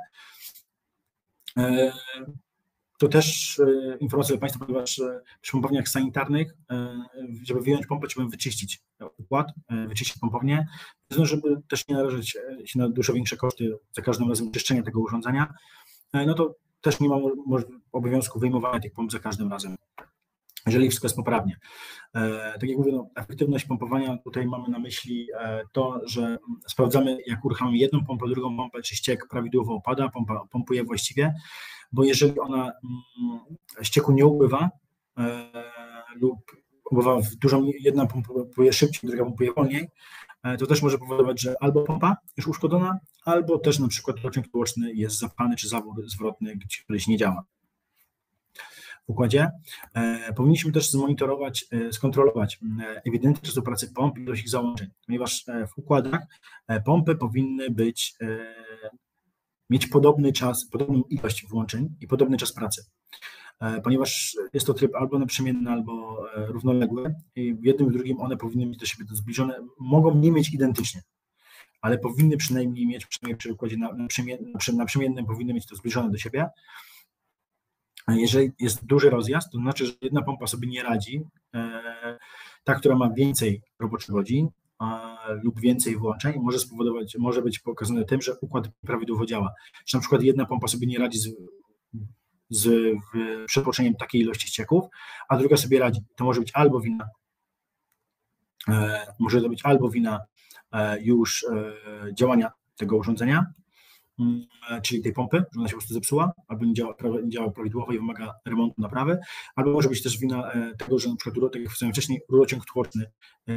To też informacja dla Państwa, ponieważ przy pompowniach sanitarnych, żeby wyjąć pompę, trzeba wyczyścić układ, wyczyścić pompownię, żeby też nie narażać się na dużo większe koszty za każdym razem czyszczenia tego urządzenia, no to też nie ma obowiązku wyjmowania tych pomp za każdym razem, jeżeli wszystko jest poprawnie. Tak jak mówię, no, efektywność pompowania, tutaj mamy na myśli to, że sprawdzamy, jak uruchamiamy jedną pompę, drugą pompę, czy ściek prawidłowo opada, pompa pompuje właściwie, bo jeżeli ona ścieku nie upływa lub upływa w dużą, jedna pompuje szybciej, druga pompuje wolniej, to też może powodować, że albo pompa jest uszkodzona, albo też na przykład rurociąg tłoczny jest zapchany, czy zawór zwrotny, któryś nie działa w układzie. Powinniśmy też zmonitorować, skontrolować ewidencję czasu pracy pomp i ilość ich załączeń, ponieważ w układach pompy powinny mieć podobny czas, podobną ilość włączeń i podobny czas pracy, ponieważ jest to tryb albo naprzemienny, albo równoległy i w jednym i w drugim one powinny mieć do siebie to zbliżone, mogą nie mieć identycznie, ale powinny przynajmniej mieć, przynajmniej przy układzie naprzemiennym powinny mieć to zbliżone do siebie. Jeżeli jest duży rozjazd, to znaczy, że jedna pompa sobie nie radzi, ta, która ma więcej roboczych godzin lub więcej włączeń, może być pokazane tym, że układ prawidłowo działa. Czy na przykład jedna pompa sobie nie radzi z przetłoczeniem takiej ilości ścieków, a druga sobie radzi. To może być albo wina już działania tego urządzenia, czyli tej pompy, że ona się po prostu zepsuła, albo nie działa prawidłowo i wymaga remontu, naprawy, albo może być też wina tego, że na przykład, tak jak wspomniałem wcześniej, rurociąg tłoczny,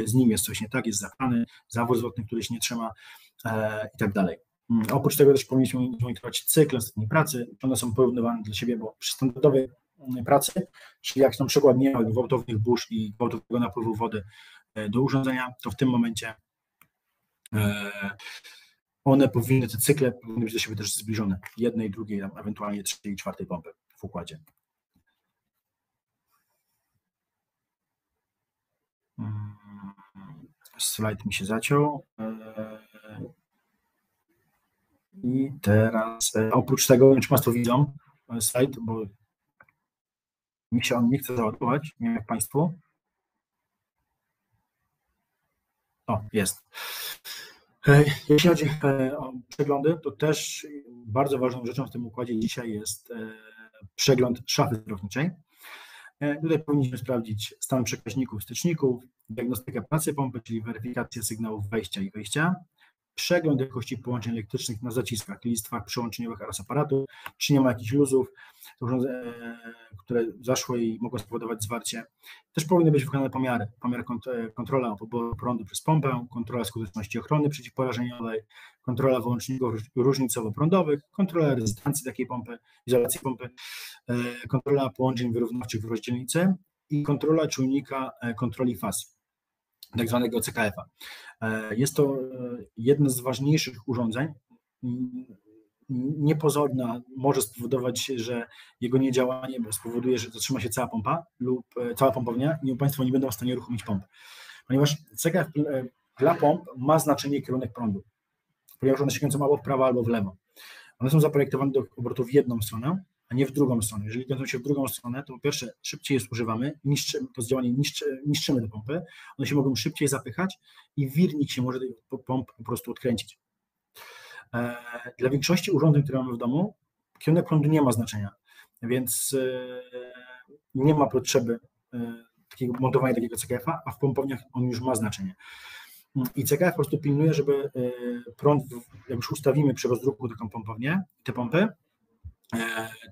z nim jest coś nie tak, jest zapchany, zawór zwrotny, który się nie trzyma i tak dalej. Oprócz tego też powinniśmy monitorować cykl ostatniej pracy, one są porównywane dla siebie, bo przy standardowej pracy, czyli jak na przykład nie ma gwałtownych burz i gwałtownego napływu wody do urządzenia, to w tym momencie te cykle powinny być do siebie też zbliżone, jednej, drugiej, ewentualnie trzeciej i czwartej pompy w układzie. Slajd mi się zaciął. I teraz oprócz tego, nie wiem, czy Państwo widzą slajd, bo mi się on nie chce załadować, nie wiem jak Państwu. O, jest. Jeśli chodzi o przeglądy, to też bardzo ważną rzeczą w tym układzie dzisiaj jest przegląd szafy sterowniczej. Tutaj powinniśmy sprawdzić stan przekaźników, styczników, diagnostykę pracy pompy, czyli weryfikację sygnałów wejścia i wyjścia, przegląd jakości połączeń elektrycznych na zaciskach, listwach przyłączeniowych oraz aparatu, czy nie ma jakichś luzów, które zaszły i mogą spowodować zwarcie. Też powinny być wykonane pomiary. Kontrola poboru prądu przez pompę, kontrola skuteczności ochrony przeciwporażeniowej, kontrola wyłączników różnicowo-prądowych, kontrola rezystancji takiej pompy, izolacji pompy, kontrola połączeń wyrównawczych w rozdzielnicy i kontrola czujnika kontroli faz, tak zwanego CKF-a. Jest to jedno z ważniejszych urządzeń. Niepozorna może spowodować, że jego niedziałanie spowoduje, że zatrzyma się cała pompa lub cała pompownia i Państwo nie będą w stanie uruchomić pomp. Ponieważ CKF dla pomp ma znaczenie kierunek prądu, ponieważ one się kręcą albo w prawo, albo w lewo. One są zaprojektowane do obrotu w jedną stronę, a nie w drugą stronę. Jeżeli kręcą się w drugą stronę, to po pierwsze szybciej je zużywamy, to zdziałanie niszczymy te pompy, one się mogą szybciej zapychać i wirnik się może tych pomp po prostu odkręcić. Dla większości urządzeń, które mamy w domu, kierunek prądu nie ma znaczenia, więc nie ma potrzeby montowania takiego CKF-a, a w pompowniach on już ma znaczenie. I CKF po prostu pilnuje, żeby prąd, jak już ustawimy przy rozdruku taką pompownię, te pompy,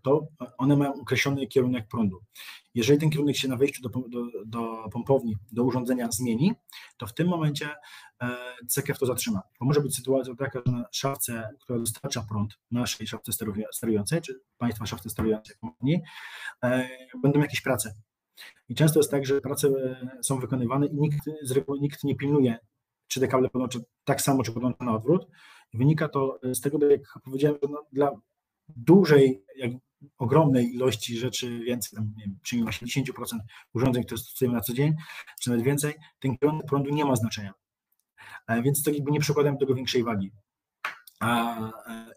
to one mają określony kierunek prądu. Jeżeli ten kierunek się na wejściu do pompowni, do urządzenia zmieni, to w tym momencie CKF to zatrzyma. Bo może być sytuacja taka, że na szafce, która dostarcza prąd, naszej szafce sterującej, czy Państwa szafce sterującej pompowni, będą jakieś prace. I często jest tak, że prace są wykonywane i z reguły nikt nie pilnuje, czy te kable podłącza tak samo, czy podłącza na odwrót. I wynika to z tego, jak powiedziałem, że dla dużej, ogromnej ilości rzeczy, więcej, tam, nie wiem, przynajmniej 80% urządzeń, które stosujemy na co dzień, czy nawet więcej, ten kierunek prądu nie ma znaczenia. Więc to jakby nie przykładam do tego większej wagi.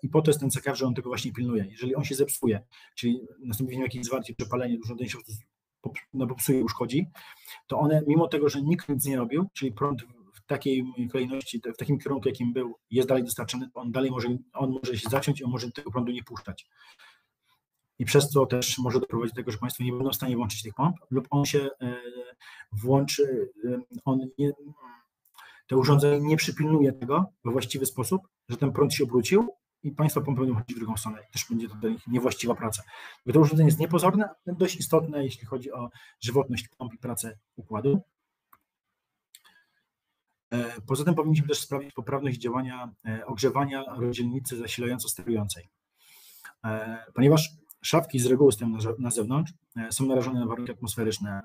I po to jest ten CKF, że on tego właśnie pilnuje. Jeżeli on się zepsuje, czyli nastąpi jakieś zwarcie, przepalenie, urządzenie się popsuje, uszkodzi, to one, mimo tego, że nikt nic nie robił, czyli prąd w takiej kolejności, w takim kierunku, jakim był, jest dalej dostarczany, on może się zaciąć i on może tego prądu nie puszczać. I przez co też może doprowadzić do tego, że Państwo nie będą w stanie włączyć tych pomp, lub on się włączy, to urządzenie nie przypilnuje tego we właściwy sposób, że ten prąd się obrócił i Państwo pompy będą chodzić w drugą stronę. Też będzie to dla nich niewłaściwa praca. Bo to urządzenie jest niepozorne, ale dość istotne, jeśli chodzi o żywotność pomp i pracę układu. Poza tym powinniśmy też sprawdzić poprawność działania ogrzewania rozdzielnicy zasilająco-sterującej. Ponieważ szafki z reguły stoją na zewnątrz, są narażone na warunki atmosferyczne,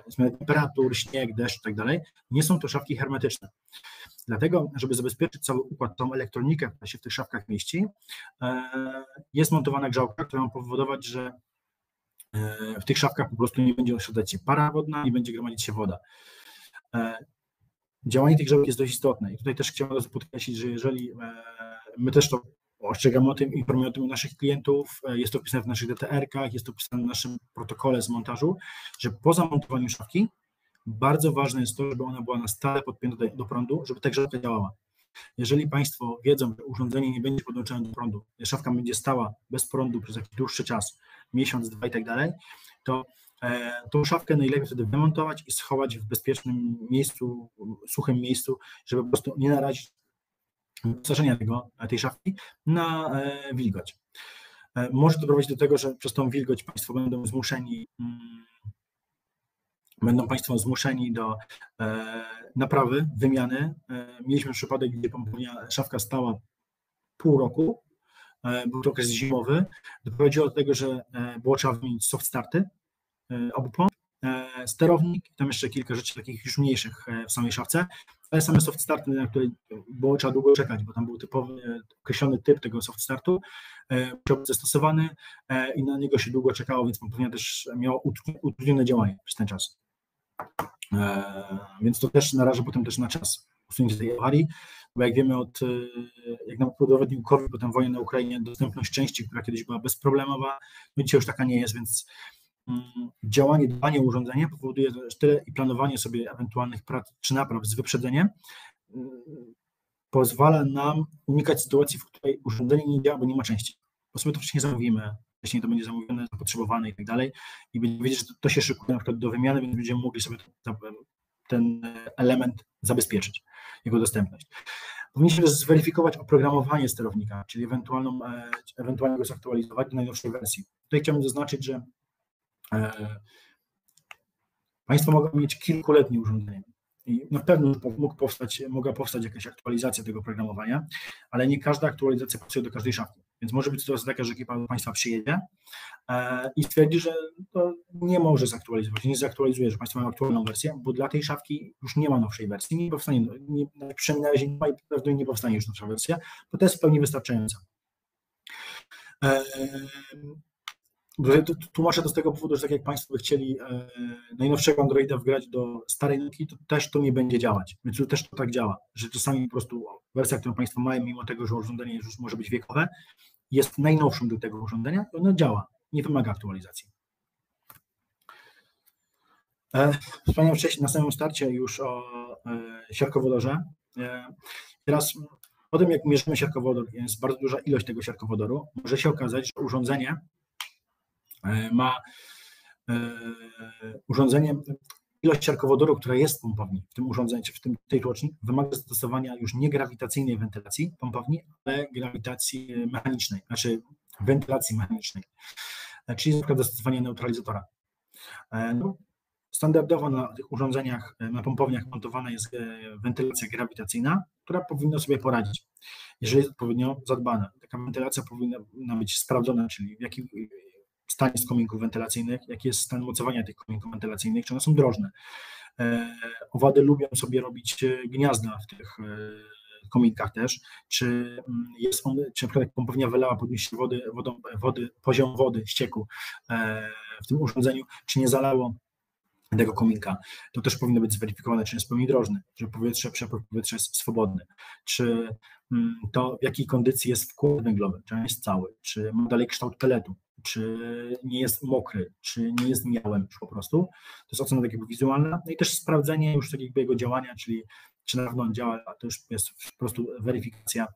zmiany temperatur, śnieg, deszcz i tak dalej, nie są to szafki hermetyczne. Dlatego, żeby zabezpieczyć cały układ, tą elektronikę, która się w tych szafkach mieści, jest montowana grzałka, która ma powodować, że w tych szafkach po prostu nie będzie osiadać się para wodna, nie będzie gromadzić się woda. Działanie tych grzałek jest dość istotne i tutaj też chciałem podkreślić, że jeżeli my też to ostrzegamy o tym, informujemy o tym naszych klientów, jest to wpisane w naszych DTR-kach, jest to wpisane w naszym protokole z montażu, że po zamontowaniu szafki bardzo ważne jest to, żeby ona była na stale podpięta do prądu, żeby ta grzałka działała. Jeżeli Państwo wiedzą, że urządzenie nie będzie podłączone do prądu, szafka będzie stała bez prądu przez jakiś dłuższy czas, miesiąc, dwa i tak dalej, to tą szafkę najlepiej wtedy wymontować i schować w bezpiecznym miejscu, suchym miejscu, żeby po prostu nie narazić wyposażenia tej szafki na wilgoć. Może to prowadzić do tego, że przez tą wilgoć Państwo będą zmuszeni do naprawy, wymiany. Mieliśmy przypadek, gdzie szafka stała pół roku, był to okres zimowy, doprowadziło do tego, że było trzeba wymienić soft starty obu pomp, sterownik i tam jeszcze kilka rzeczy takich już mniejszych w samej szafce, ale same soft starty, na które trzeba długo czekać, bo tam był typowy, określony typ tego soft startu, musiał być zastosowany i na niego się długo czekało, więc pompownia też miała utrudnione działanie przez ten czas. Więc to też naraża potem też na czas usunięcia tej awarii, bo jak wiemy jak nam udowodnił COVID, potem wojna na Ukrainie, dostępność części, która kiedyś była bezproblemowa, no dzisiaj już taka nie jest, więc dbanie o urządzenie powoduje tyle i planowanie sobie ewentualnych prac czy napraw z wyprzedzeniem pozwala nam unikać sytuacji, w której urządzenie nie działa, bo nie ma części. Po sobie to wcześniej zamówimy, wcześniej to będzie zamówione, zapotrzebowane i tak dalej i będziemy wiedzieć, że to się szykuje na przykład do wymiany, więc będziemy mogli sobie ten element zabezpieczyć, jego dostępność. Powinniśmy też zweryfikować oprogramowanie sterownika, czyli ewentualnie go zaktualizować do najnowszej wersji. Tutaj chciałbym zaznaczyć, że Państwo mogą mieć kilkuletnie urządzenie i na pewno mogła powstać jakaś aktualizacja tego oprogramowania, ale nie każda aktualizacja pasuje do każdej szafki. Więc może być sytuacja taka, że ekipa Państwa przyjedzie i stwierdzi, że to nie może zaktualizować, nie zaktualizuje, że Państwo mają aktualną wersję, bo dla tej szafki już nie ma nowszej wersji, nie powstanie, przynajmniej na razie nie ma i prawdopodobnie nie powstanie już nowsza wersja, bo to jest w pełni wystarczająca. Tłumaczę to z tego powodu, że tak jak Państwo by chcieli najnowszego Androida wgrać do starej Nokii, to też to nie będzie działać. Więc tu też to tak działa, że czasami po prostu wersja, którą Państwo mają, mimo tego, że urządzenie już może być wiekowe, jest najnowszym do tego urządzenia i ono działa, nie wymaga aktualizacji. Wspomniałem wcześniej na samym starcie już o siarkowodorze. Teraz po tym, jak mierzymy siarkowodór, jest bardzo duża ilość tego siarkowodoru, może się okazać, że urządzenie ilość siarkowodoru, która jest w pompowni, w tym urządzeniu, w tej tłoczni, wymaga zastosowania już nie grawitacyjnej wentylacji pompowni, ale grawitacji mechanicznej, znaczy wentylacji mechanicznej, czyli na przykład zastosowanie neutralizatora. No, standardowo na tych urządzeniach, na pompowniach montowana jest wentylacja grawitacyjna, która powinna sobie poradzić, jeżeli jest odpowiednio zadbana. Taka wentylacja powinna być sprawdzona, czyli w jakim stanie jest kominków wentylacyjnych, jaki jest stan mocowania tych kominków wentylacyjnych, czy one są drożne. Owady lubią sobie robić gniazda w tych kominkach też, czy na przykład jak pompownia wylała podnieść poziom wody, ścieku w tym urządzeniu, czy nie zalało tego kominka, to też powinno być zweryfikowane, czy jest w pełni drożny, że przepływ powietrza jest swobodny, czy to w jakiej kondycji jest wkład węglowy, czy on jest cały, czy ma dalej kształt peletu, czy nie jest mokry, czy nie jest miałem już po prostu. To jest ocena takiego wizualna, no i też sprawdzenie już takiego jego działania, czyli czy na pewno on działa, to już jest po prostu weryfikacja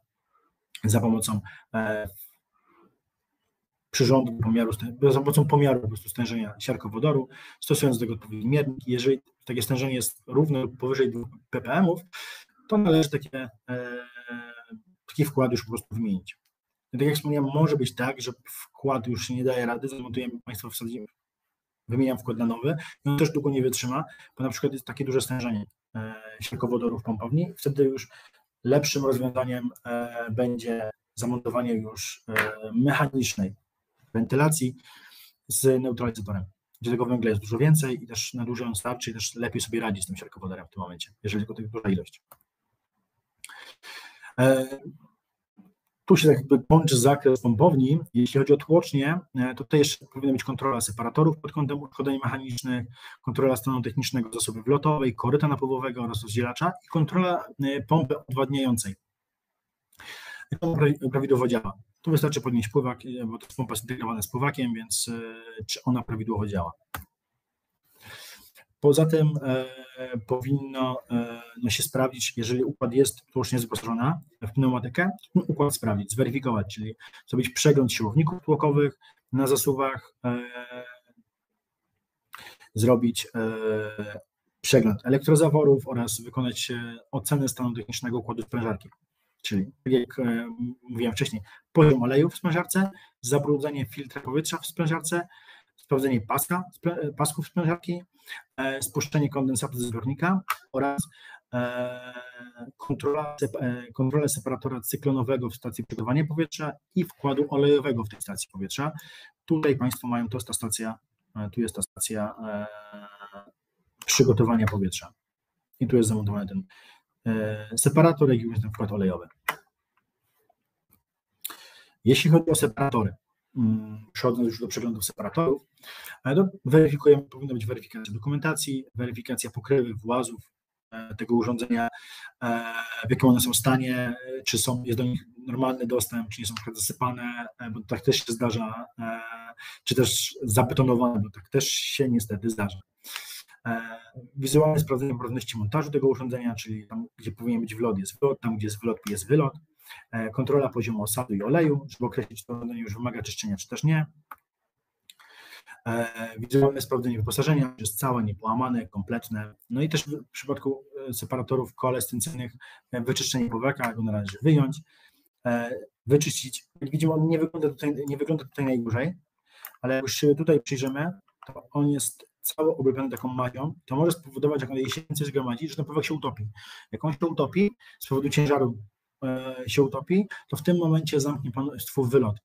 za pomocą przyrządu pomiaru, za pomocą pomiaru po prostu stężenia siarkowodoru, stosując do tego odpowiedni miernik. Jeżeli takie stężenie jest równe lub powyżej 2 ppm, to należy taki wkład już po prostu wymienić. I tak jak wspomniałem, może być tak, że wkład już się nie daje rady, zamontujemy Państwo wymieniam wkład na nowy i on też długo nie wytrzyma, bo na przykład jest takie duże stężenie siarkowodoru w pompowni. Wtedy już lepszym rozwiązaniem będzie zamontowanie już mechanicznej wentylacji z neutralizatorem, gdzie tego węgla jest dużo więcej i też na dłużej on starczy i też lepiej sobie radzi z tym siarkowodorem w tym momencie, jeżeli tylko tych duża ilość. Tu się tak jakby kończy zakres pompowni. Jeśli chodzi o tłocznię, to tutaj jeszcze powinna być kontrola separatorów pod kątem uszkodzeń mechanicznych, kontrola stanu technicznego zasoby wlotowej, koryta napływowego oraz rozdzielacza i kontrola pompy odwadniającej. To prawidłowo działa. Tu wystarczy podnieść pływak, bo to jest pompa zintegrowana z pływakiem, więc czy ona prawidłowo działa. Poza tym powinno się sprawdzić, jeżeli układ jest tłocznie wyposażona w pneumatykę, układ sprawdzić, zweryfikować, czyli zrobić przegląd siłowników tłokowych na zasuwach, zrobić przegląd elektrozaworów oraz wykonać ocenę stanu technicznego układu sprężarki. Czyli, tak jak mówiłem wcześniej, poziom oleju w sprężarce, zabrudzenie filtra powietrza w sprężarce, sprawdzenie pasków sprężarki, spuszczenie kondensatu ze zbiornika oraz kontrolę separatora cyklonowego w stacji przygotowania powietrza i wkładu olejowego w tej stacji powietrza. Tutaj Państwo mają, to jest ta stacja, tu jest ta stacja przygotowania powietrza i tu jest zamontowany ten separator, jak również ten wkład olejowy. Jeśli chodzi o separatory, przechodząc już do przeglądów separatorów, to weryfikujemy, powinna być weryfikacja dokumentacji, weryfikacja pokrywy, włazów tego urządzenia, w jakim one są stanie, czy jest do nich normalny dostęp, czy nie są na przykład zasypane, bo tak też się zdarza, czy też zabetonowane, bo tak też się niestety zdarza. Wizualne sprawdzenie poprawności montażu tego urządzenia, czyli tam, gdzie powinien być wlot, jest wlot, tam, gdzie jest wlot, jest wylot. Kontrola poziomu osadu i oleju, żeby określić, czy to urządzenie już wymaga czyszczenia, czy też nie. Wizualne sprawdzenie wyposażenia, czy jest całe, niepołamane, kompletne. No i też w przypadku separatorów koalescencyjnych wyczyszczenie poweka, go należy wyjąć, wyczyścić. Jak widzimy, on nie wygląda tutaj najgorzej, ale jak już się tutaj przyjrzymy, to on jest cały oblepiony taką mazią, to może spowodować, jak on jej się więcej zgromadzi, że ten powek się utopi. Jak on się utopi, z powodu ciężaru się utopi, to w tym momencie zamknie Państwu wylot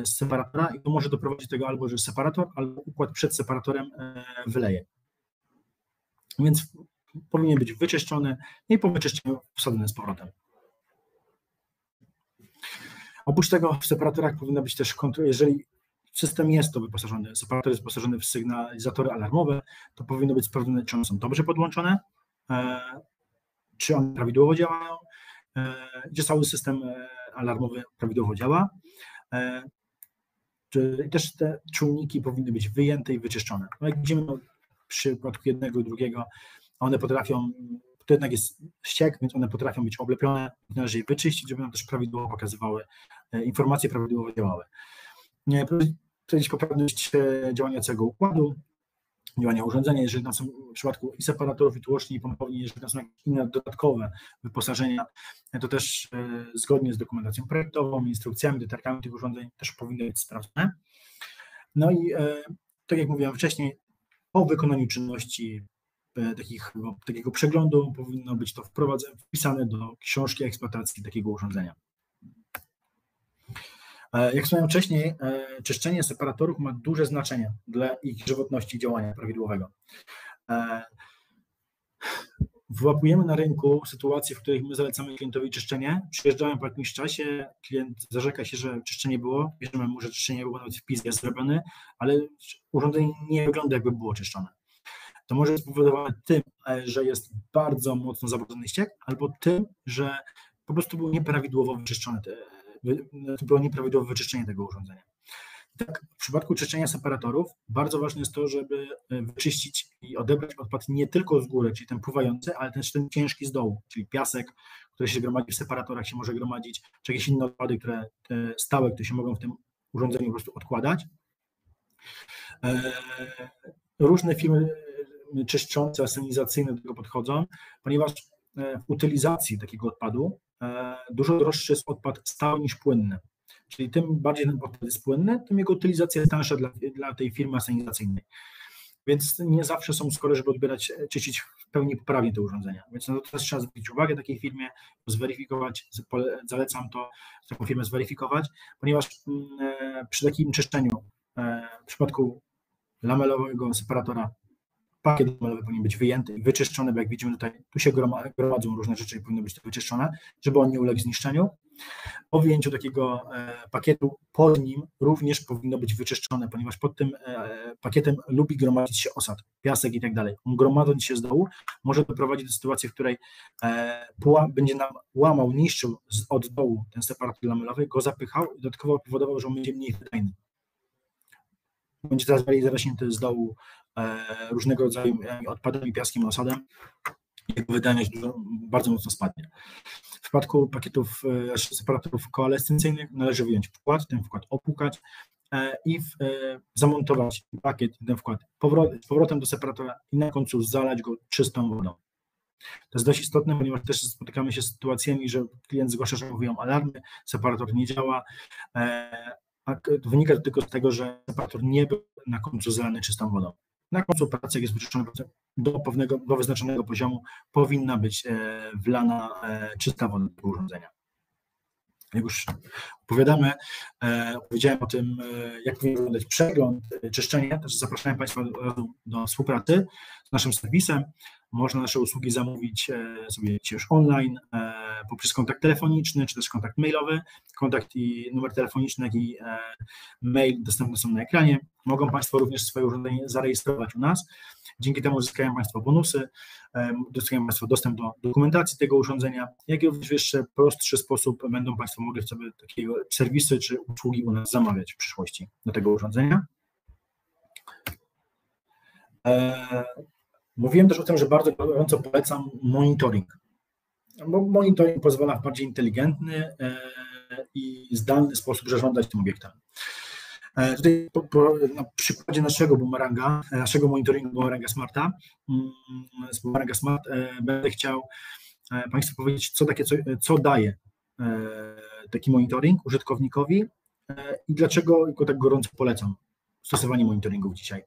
z separatora i to może doprowadzić do tego albo, że separator, albo układ przed separatorem wyleje. Więc powinien być wyczyszczony i po wyczyszczeniu wsadzony z powrotem. Oprócz tego w separatorach powinna być też kontrola, jeżeli system jest to wyposażony, separator jest wyposażony w sygnalizatory alarmowe, to powinno być sprawdzone, czy one są dobrze podłączone, czy one prawidłowo działają, gdzie cały system alarmowy prawidłowo działa. Też te czujniki powinny być wyjęte i wyczyszczone. No jak widzimy, w przypadku jednego i drugiego, one potrafią, to jednak jest ściek, więc one potrafią być oblepione, należy je wyczyścić, żeby nam też prawidłowo pokazywały, informacje prawidłowo działały. Sprawdzić poprawność działania całego układu, działania urządzenia. Jeżeli tam są w przypadku i separatorów, i tłoczni, i pompowni, jeżeli tam są jakieś inne dodatkowe wyposażenia, to też zgodnie z dokumentacją projektową, instrukcjami, detalkami tych urządzeń też powinny być sprawdzone. No i tak jak mówiłem wcześniej, po wykonaniu czynności takiego przeglądu powinno być to wpisane do książki eksploatacji takiego urządzenia. Jak wspomniałem wcześniej, czyszczenie separatorów ma duże znaczenie dla ich żywotności i działania prawidłowego. Wyłapujemy na rynku sytuacje, w których my zalecamy klientowi czyszczenie, przyjeżdżają po jakimś czasie, klient zarzeka się, że czyszczenie było, bierzemy mu, że czyszczenie było, nawet wpis jest zrobiony, ale urządzenie nie wygląda, jakby było czyszczone. To może być spowodowane tym, że jest bardzo mocno zabrudzony ściek, albo tym, że po prostu było nieprawidłowo wyczyszczenie tego urządzenia. Tak, w przypadku czyszczenia separatorów bardzo ważne jest to, żeby wyczyścić i odebrać odpad nie tylko z góry, czyli ten pływający, ale też ten ciężki z dołu, czyli piasek, który się gromadzi w separatorach, się może gromadzić, czy jakieś inne odpady, stałe, które się mogą w tym urządzeniu po prostu odkładać. Różne firmy czyszczące, asenizacyjne do tego podchodzą, ponieważ w utylizacji takiego odpadu dużo droższy jest odpad stały niż płynny. Czyli tym bardziej ten odpad jest płynny, tym jego utylizacja jest tańsza dla tej firmy asenizacyjnej. Więc nie zawsze są skore, żeby czyścić w pełni poprawnie te urządzenia. Więc na to też trzeba zwrócić uwagę takiej firmie, zweryfikować, zalecam to, taką firmę zweryfikować, ponieważ przy takim czyszczeniu, w przypadku lamelowego separatora, pakiet lamelowy powinien być wyjęty i wyczyszczony, bo jak widzimy tutaj, tu się gromadzą różne rzeczy i powinno być to wyczyszczone, żeby on nie uległ zniszczeniu. Po wyjęciu takiego pakietu, pod nim również powinno być wyczyszczone, ponieważ pod tym pakietem lubi gromadzić się osad, piasek i tak dalej. On gromadząc się z dołu może doprowadzić do sytuacji, w której będzie nam łamał, niszczył od dołu ten separator lamelowy, go zapychał i dodatkowo powodował, że on będzie mniej wydajny. Będzie teraz bardziej zarośnięty z dołu różnego rodzaju odpadami, piaskiem, osadem. Jego wydajność bardzo mocno spadnie. W przypadku pakietów separatorów koalescencyjnych należy wyjąć wkład, ten wkład opłukać i zamontować pakiet, ten wkład z powrotem do separatora i na końcu zalać go czystą wodą. To jest dość istotne, ponieważ też spotykamy się z sytuacjami, że klient zgłasza, że mówią alarmy, separator nie działa, a wynika to tylko z tego, że separator nie był na końcu zalany czystą wodą. Na końcu pracy, jak jest wyczyszczony do wyznaczonego poziomu, powinna być wlana czysta woda do urządzenia. Jak już powiedziałem o tym, jak powinien wyglądać przegląd, czyszczenie, też zapraszam Państwa do współpracy z naszym serwisem. Można nasze usługi zamówić sobie już online poprzez kontakt telefoniczny, czy też kontakt mailowy. Kontakt i numer telefoniczny, jak i mail dostępne są na ekranie. Mogą Państwo również swoje urządzenie zarejestrować u nas. Dzięki temu uzyskają Państwo bonusy, uzyskają Państwo dostęp do dokumentacji tego urządzenia, jak i również w jeszcze prostszy sposób będą Państwo mogli sobie takiego serwisy czy usługi u nas zamawiać w przyszłości do tego urządzenia. Mówiłem też o tym, że bardzo gorąco polecam monitoring, bo monitoring pozwala w bardziej inteligentny i zdalny sposób zarządzać tym obiektem. Tutaj na przykładzie naszego boomeranga, naszego monitoringu boomeranga Smarta, z boomeranga Smart, będę chciał Państwu powiedzieć, co daje taki monitoring użytkownikowi i dlaczego go tak gorąco polecam stosowanie monitoringów dzisiaj.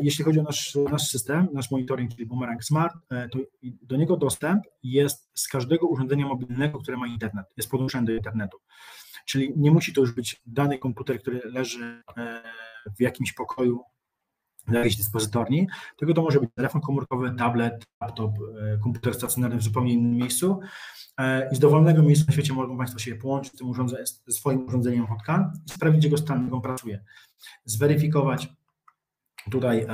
Jeśli chodzi o nasz system, nasz monitoring, czyli Boomerang Smart, to do niego dostęp jest z każdego urządzenia mobilnego, które ma internet, jest podłączony do internetu. Czyli nie musi to już być dany komputer, który leży w jakimś pokoju na jakiejś dyspozytorni, tylko to może być telefon komórkowy, tablet, laptop, komputer stacjonarny w zupełnie innym miejscu i z dowolnego miejsca na świecie mogą Państwo się połączyć ze swoim urządzeniem Hotka i sprawdzić jego stan, jak on pracuje, zweryfikować tutaj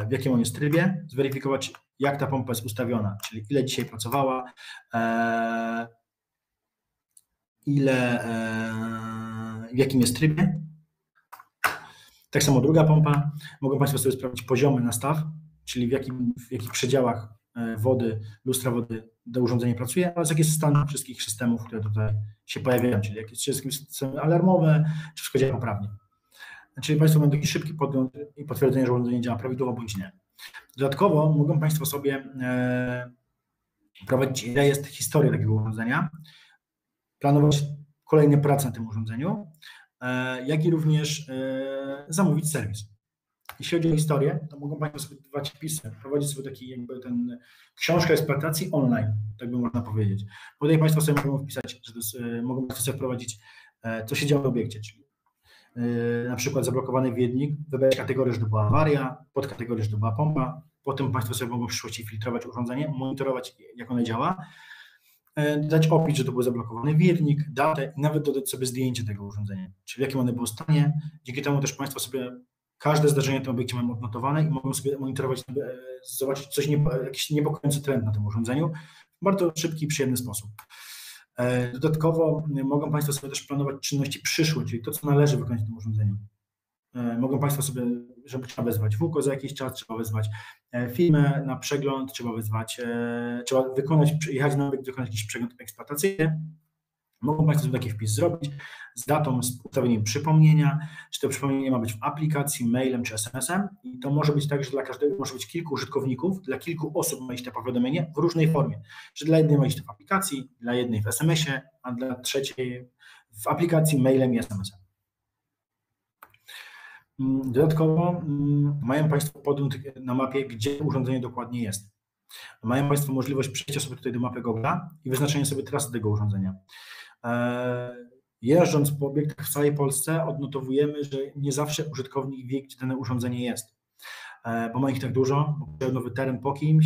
w jakim on jest trybie, zweryfikować jak ta pompa jest ustawiona, czyli ile dzisiaj pracowała, w jakim jest trybie. Tak samo druga pompa. Mogą Państwo sobie sprawdzić poziomy nastaw, czyli w jakich przedziałach wody, lustra wody to urządzenie pracuje, oraz jaki jest stan wszystkich systemów, które tutaj się pojawiają, czyli jakie są systemy alarmowe, czy wszystko działa poprawnie. czyli Państwo mają taki szybki podgląd i potwierdzenie, że urządzenie działa prawidłowo bądź nie. Dodatkowo mogą Państwo sobie prowadzić rejestr historii takiego urządzenia, planować kolejne prace na tym urządzeniu, jak i również zamówić serwis. Jeśli chodzi o historię, to mogą Państwo sobie dawać wpisy, prowadzić sobie taki jakby książkę eksploatacji online, tak by można powiedzieć. Tutaj Państwo sobie mogą wpisać, że mogą Państwo sobie wprowadzić, co się działo w obiekcie, czyli na przykład zablokowany wiednik, wybrać kategorię, że to była awaria, podkategorię, że to była pompa, potem Państwo sobie mogą w przyszłości filtrować urządzenie, monitorować, jak ono działa, dać opis, że to był zablokowany wiednik, datę i nawet dodać sobie zdjęcie tego urządzenia, czyli w jakim one było stanie. Dzięki temu też Państwo sobie każde zdarzenie w tym obiekcie mają odnotowane i mogą sobie monitorować, zobaczyć jakiś niepokojący trend na tym urządzeniu w bardzo szybki i przyjemny sposób. Dodatkowo mogą Państwo sobie też planować czynności przyszłe, czyli to, co należy wykonać w tym urządzeniu. Mogą Państwo sobie, żeby trzeba wezwać WUKO za jakiś czas, trzeba wezwać firmę na przegląd, trzeba jechać na obiekt, wykonać jakiś przegląd eksploatacyjny. Mogą Państwo sobie taki wpis zrobić z datą, z ustawieniem przypomnienia, czy to przypomnienie ma być w aplikacji, mailem czy SMS-em i to może być tak, że dla każdego może być kilku użytkowników, dla kilku osób ma iść to powiadomienie w różnej formie, że dla jednej ma iść to w aplikacji, dla jednej w SMS-ie, a dla trzeciej w aplikacji, mailem i SMS-em. Dodatkowo mają Państwo podgląd na mapie, gdzie urządzenie dokładnie jest. Mają Państwo możliwość przejścia sobie tutaj do mapy Google'a i wyznaczenia sobie trasy tego urządzenia. Jeżdżąc po obiektach w całej Polsce odnotowujemy, że nie zawsze użytkownik wie, gdzie dane urządzenie jest, bo ma ich tak dużo, bo przejął nowy teren po kimś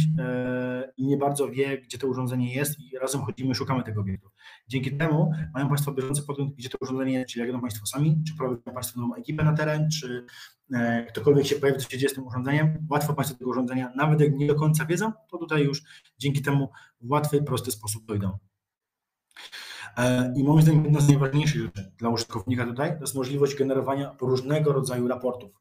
i nie bardzo wie, gdzie to urządzenie jest i razem chodzimy, szukamy tego obiektu. Dzięki temu mają Państwo bieżący podgląd, gdzie to urządzenie jest, czyli jak jadą Państwo sami, czy prowadzą Państwo nową ekipę na teren, czy ktokolwiek się pojawi, co się dzieje z tym urządzeniem, łatwo Państwo tego urządzenia, nawet jak nie do końca wiedzą, to tutaj już dzięki temu w łatwy, prosty sposób dojdą. I moim zdaniem jedna z najważniejszych rzeczy dla użytkownika tutaj to jest możliwość generowania różnego rodzaju raportów.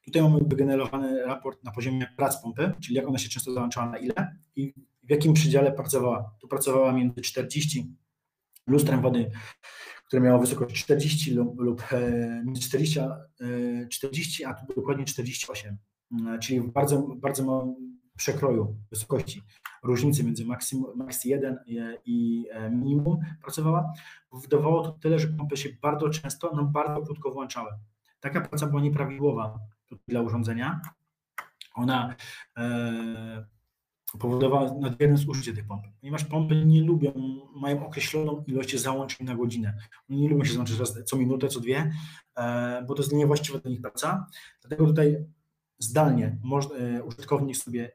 Tutaj mamy wygenerowany raport na poziomie prac pompy, czyli jak ona się często załączała, na ile i w jakim przedziale pracowała. Tu pracowała między 40 lustrem wody, które miało wysokość 40 lub między 40, a tu dokładnie 48, czyli w bardzo małym przekroju wysokości różnicy między max 1 i minimum pracowała. Wydawało to tyle, że pompy się bardzo często, bardzo krótko włączały. Taka praca była nieprawidłowa dla urządzenia. Ona powodowała nadmierne zużycie tej pompy, ponieważ pompy nie lubią, mają określoną ilość załączeń na godzinę. One nie lubią się załączyć raz co minutę, co dwie, bo to jest niewłaściwa dla nich praca. Dlatego tutaj zdalnie użytkownik sobie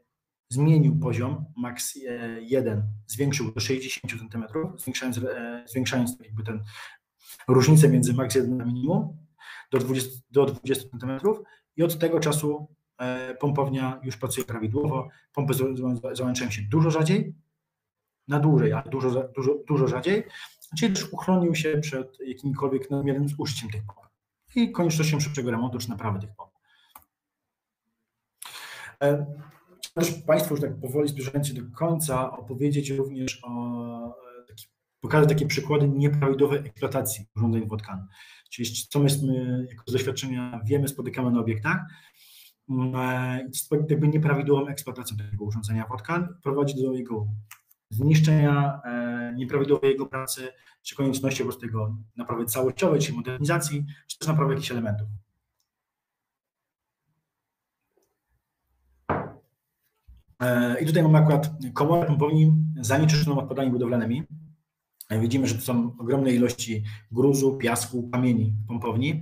zmienił poziom max 1, zwiększył do 60 cm, zwiększając jakby tę różnicę między max 1 a minimum do 20 cm i od tego czasu pompownia już pracuje prawidłowo, pompy załączają się dużo rzadziej, na dłużej, ale dużo rzadziej, czyli też uchronił się przed jakimkolwiek nadmiernym zużyciem tych pomp i koniecznością szybkiego remontu czy naprawy tych pomp. Chciałbym też Państwu już tak powoli zbliżając się do końca opowiedzieć również pokazać takie przykłady nieprawidłowej eksploatacji urządzeń WOTCAN. Czyli co my jako z doświadczenia wiemy, spotykamy na obiektach, jakby nieprawidłową eksploatacją tego urządzenia WOTCAN prowadzi do jego zniszczenia, nieprawidłowej jego pracy, czy konieczności po prostu jego naprawy całościowej, czy modernizacji, czy też naprawy jakichś elementów. I tutaj mamy akurat komorę pompowni zanieczyszczoną odpadami budowlanymi. Widzimy, że to są ogromne ilości gruzu, piasku, kamieni w pompowni.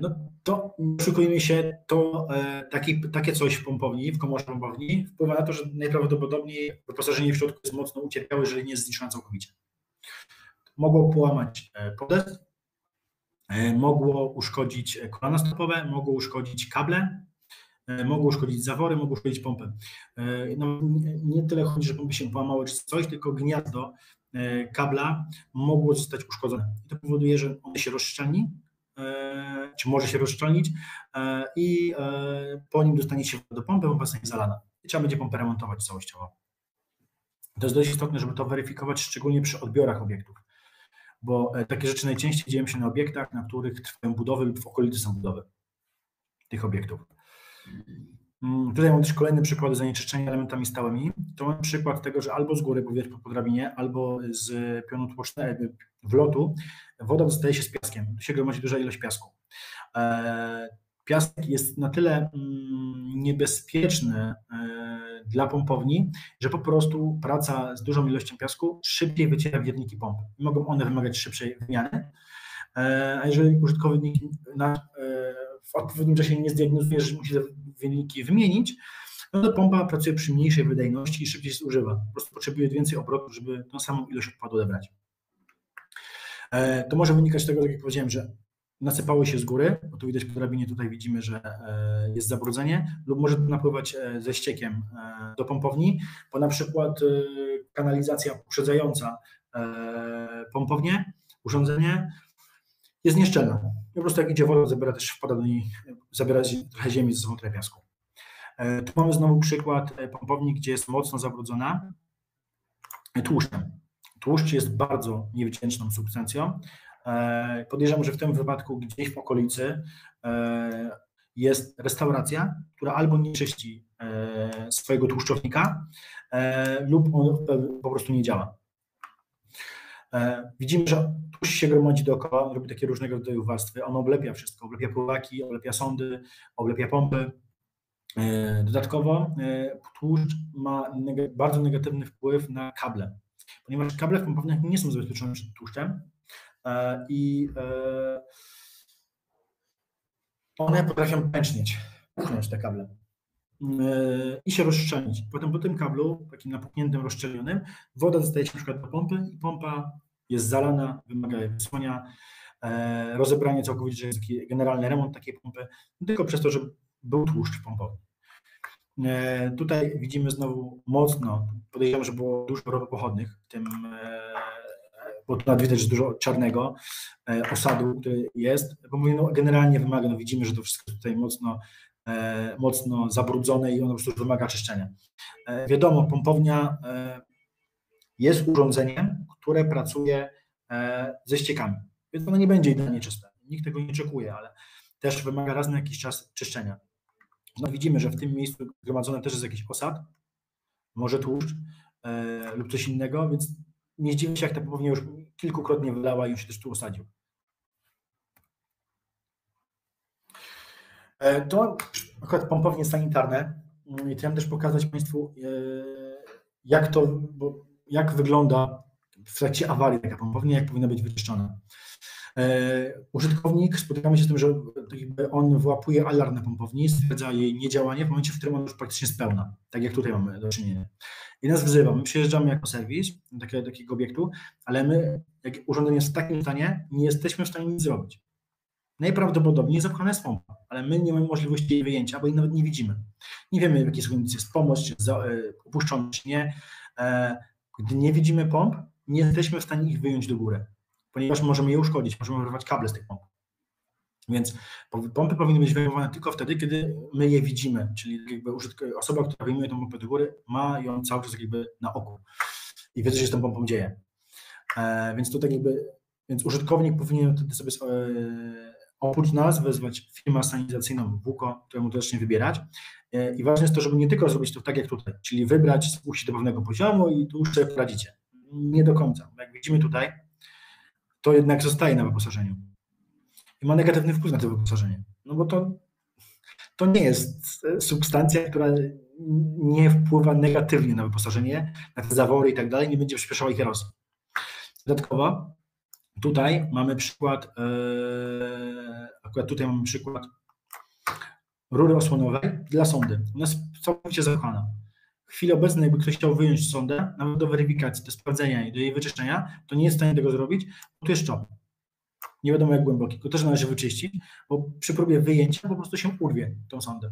No to oszukujmy się, takie coś w pompowni, w komorze pompowni wpływa na to, że najprawdopodobniej wyposażenie w środku jest mocno ucierpiałe, jeżeli nie jest zniszczone całkowicie. Mogło połamać podest, mogło uszkodzić kolana stopowe, mogło uszkodzić kable, mogło uszkodzić zawory, mogło uszkodzić pompę. No, nie tyle chodzi, że pompy się połamały czy coś, tylko gniazdo kabla mogło zostać uszkodzone. I to powoduje, że on się rozszczelni, czy może się rozszczelnić i po nim dostanie się do pompy, pompa zostanie zalana i trzeba będzie pompę remontować całościowo. To jest dość istotne, żeby to weryfikować, szczególnie przy odbiorach obiektów. bo takie rzeczy najczęściej dzieją się na obiektach, na których trwają budowy lub w okolicy są budowy tych obiektów. Tutaj mam też kolejne przykłady zanieczyszczenia elementami stałymi. To mam przykład tego, że albo z góry, bo widać po drabinie, albo z pionu tłocznego, wlotu, woda dostaje się z piaskiem. Tu się gromadzi duża ilość piasku. Piasek jest na tyle niebezpieczny dla pompowni, że po prostu praca z dużą ilością piasku szybciej wyciera wierniki pomp. Mogą one wymagać szybszej wymiany, a jeżeli użytkownik w odpowiednim czasie nie zdiagnozuje, że musi te wierniki wymienić, no to pompa pracuje przy mniejszej wydajności i szybciej się zużywa. Po prostu potrzebuje więcej obrotów, żeby tą samą ilość odpadu odebrać. To może wynikać z tego, tak jak powiedziałem, że nasypały się z góry, bo tu widać po drabinie, tutaj widzimy, że jest zabrudzenie, lub może to napływać ze ściekiem do pompowni, bo na przykład kanalizacja poprzedzająca pompownię, urządzenie jest nieszczelna. Po prostu jak idzie woda, zabiera też, wpada do niej, zabiera trochę ziemi, ze sobą trochę piasku. Tu mamy znowu przykład pompowni, gdzie jest mocno zabrudzona tłuszczem. Tłuszcz jest bardzo niewdzięczną substancją. Podejrzewam, że w tym wypadku gdzieś w okolicy jest restauracja, która albo nie czyści swojego tłuszczownika, lub on po prostu nie działa. Widzimy, że tłuszcz się gromadzi dookoła, robi takie różnego rodzaju warstwy, on oblepia wszystko, oblepia pływaki, oblepia sondy, oblepia pompy. Dodatkowo tłuszcz ma bardzo negatywny wpływ na kable, ponieważ kable w pompowniach nie są zabezpieczone przed tłuszczem i one potrafią pęcznieć, puchnąć te kable i się rozszczelnić. Potem po tym kablu, takim napuchniętym, rozszczelnionym, woda dostaje się na przykład do pompy i pompa jest zalana, wymaga wysłania, rozebrania całkowicie, że jest taki generalny remont takiej pompy, tylko przez to, że był tłuszcz w pompowni. Tutaj widzimy znowu mocno, podejrzewam, że było dużo ropopochodnych, w tym, bo tu nawet widać, że dużo czarnego osadu, który jest, bo no, generalnie wymaga, no widzimy, że to wszystko tutaj mocno zabrudzone i ono po prostu wymaga czyszczenia. Wiadomo, pompownia jest urządzeniem, które pracuje ze ściekami, więc ono nie będzie idealnie czyste. Nikt tego nie oczekuje, ale też wymaga raz na jakiś czas czyszczenia. No widzimy, że w tym miejscu zgromadzony też jest jakiś osad, może tłuszcz lub coś innego, więc nie zdziwię się, jak ta pompownia już kilkukrotnie wylała i on się też tu osadził. To akurat pompownie sanitarne. I chciałem też pokazać Państwu, jak wygląda w trakcie awarii taka pompownia, jak powinna być wyczyszczona. Użytkownik, spotykamy się z tym, że on wyłapuje alarm na pompowni, stwierdza jej niedziałanie w momencie, w którym ona już praktycznie jest pełna, tak jak tutaj mamy do czynienia. I nas wzywa, my przyjeżdżamy jako serwis do takiego obiektu, ale my, jak urządzenie jest w takim stanie, nie jesteśmy w stanie nic zrobić. Najprawdopodobniej zapchana jest pompa, ale my nie mamy możliwości jej wyjęcia, bo jej nawet nie widzimy. Nie wiemy, w jakiej sytuacji jest pomoc, czy jest opuszczona, czy nie. Gdy nie widzimy pomp, nie jesteśmy w stanie ich wyjąć do góry, ponieważ możemy je uszkodzić, możemy wyrwać kable z tych pomp. Więc pompy powinny być wyjmowane tylko wtedy, kiedy my je widzimy, czyli jakby osoba, która wyjmuje tą pompę do góry, ma ją cały czas jakby na oku i wie, co się z tą pompą dzieje. Więc to tak jakby, więc użytkownik powinien wtedy sobie oprócz nas wezwać firmę sanizacyjną WUKO, którą też zacznie wybierać. I ważne jest to, żeby nie tylko zrobić to tak jak tutaj, czyli wybrać, spuścić do pewnego poziomu i tu już sobie poradzicie. Nie do końca. Jak widzimy tutaj, to jednak zostaje na wyposażeniu. I ma negatywny wpływ na to wyposażenie. No bo to nie jest substancja, która nie wpływa negatywnie na wyposażenie, na te zawory i tak dalej, nie będzie przyspieszała ich erozji. Dodatkowo tutaj mamy przykład, akurat tutaj mamy przykład rury osłonowej dla sondy. Ona jest całkowicie zapchana. W chwili obecnej, jakby ktoś chciał wyjąć sondę, nawet do weryfikacji, do sprawdzenia i do jej wyczyszczenia, to nie jest w stanie tego zrobić, bo tu jest szczop. Nie wiadomo jak głęboki, to też należy wyczyścić, bo przy próbie wyjęcia po prostu się urwie tą sondę.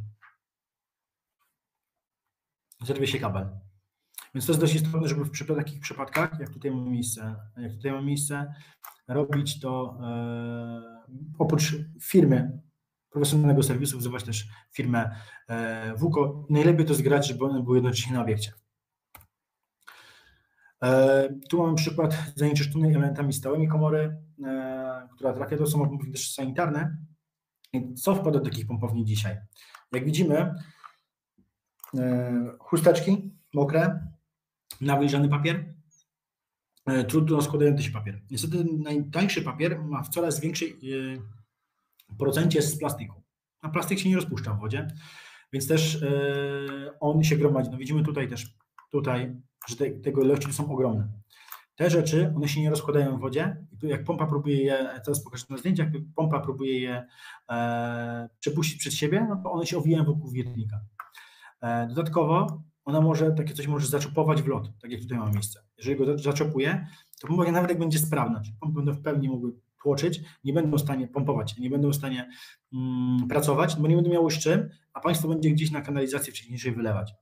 Zerwie się kabel. Więc to jest dość istotne, żeby w takich przypadkach, jak tutaj mamy miejsce, robić to oprócz firmy profesjonalnego serwisu, wzywać też firmę WUKO. Najlepiej to zgrać, żeby one były jednocześnie na obiekcie. Tu mamy przykład zanieczyszczonej elementami stałymi komory, która trafia do pompowni też sanitarne. I co wpada do takich pompowni dzisiaj? Jak widzimy, chusteczki mokre, nawilżany papier, trudno składający się papier. Niestety najtańszy papier ma w coraz większej procencie z plastiku. A plastik się nie rozpuszcza w wodzie, więc też on się gromadzi. No widzimy tutaj też, że tego ilości są ogromne. Te rzeczy, one się nie rozkładają w wodzie i tu jak pompa próbuje je, teraz pokażę na zdjęciach, jak pompa próbuje je przepuścić przed siebie, no to one się owijają wokół wiertnika. Dodatkowo ona może, takie coś może zaczepować w lot, tak jak tutaj ma miejsce. Jeżeli go zaczepuje, to pompa nawet jak będzie sprawna, czyli pompy będą w pełni mogły tłoczyć, nie będą w stanie pompować, nie będą w stanie pracować, bo nie będą miały z czym, a państwo będzie gdzieś na kanalizację wcześniejszej wylewać.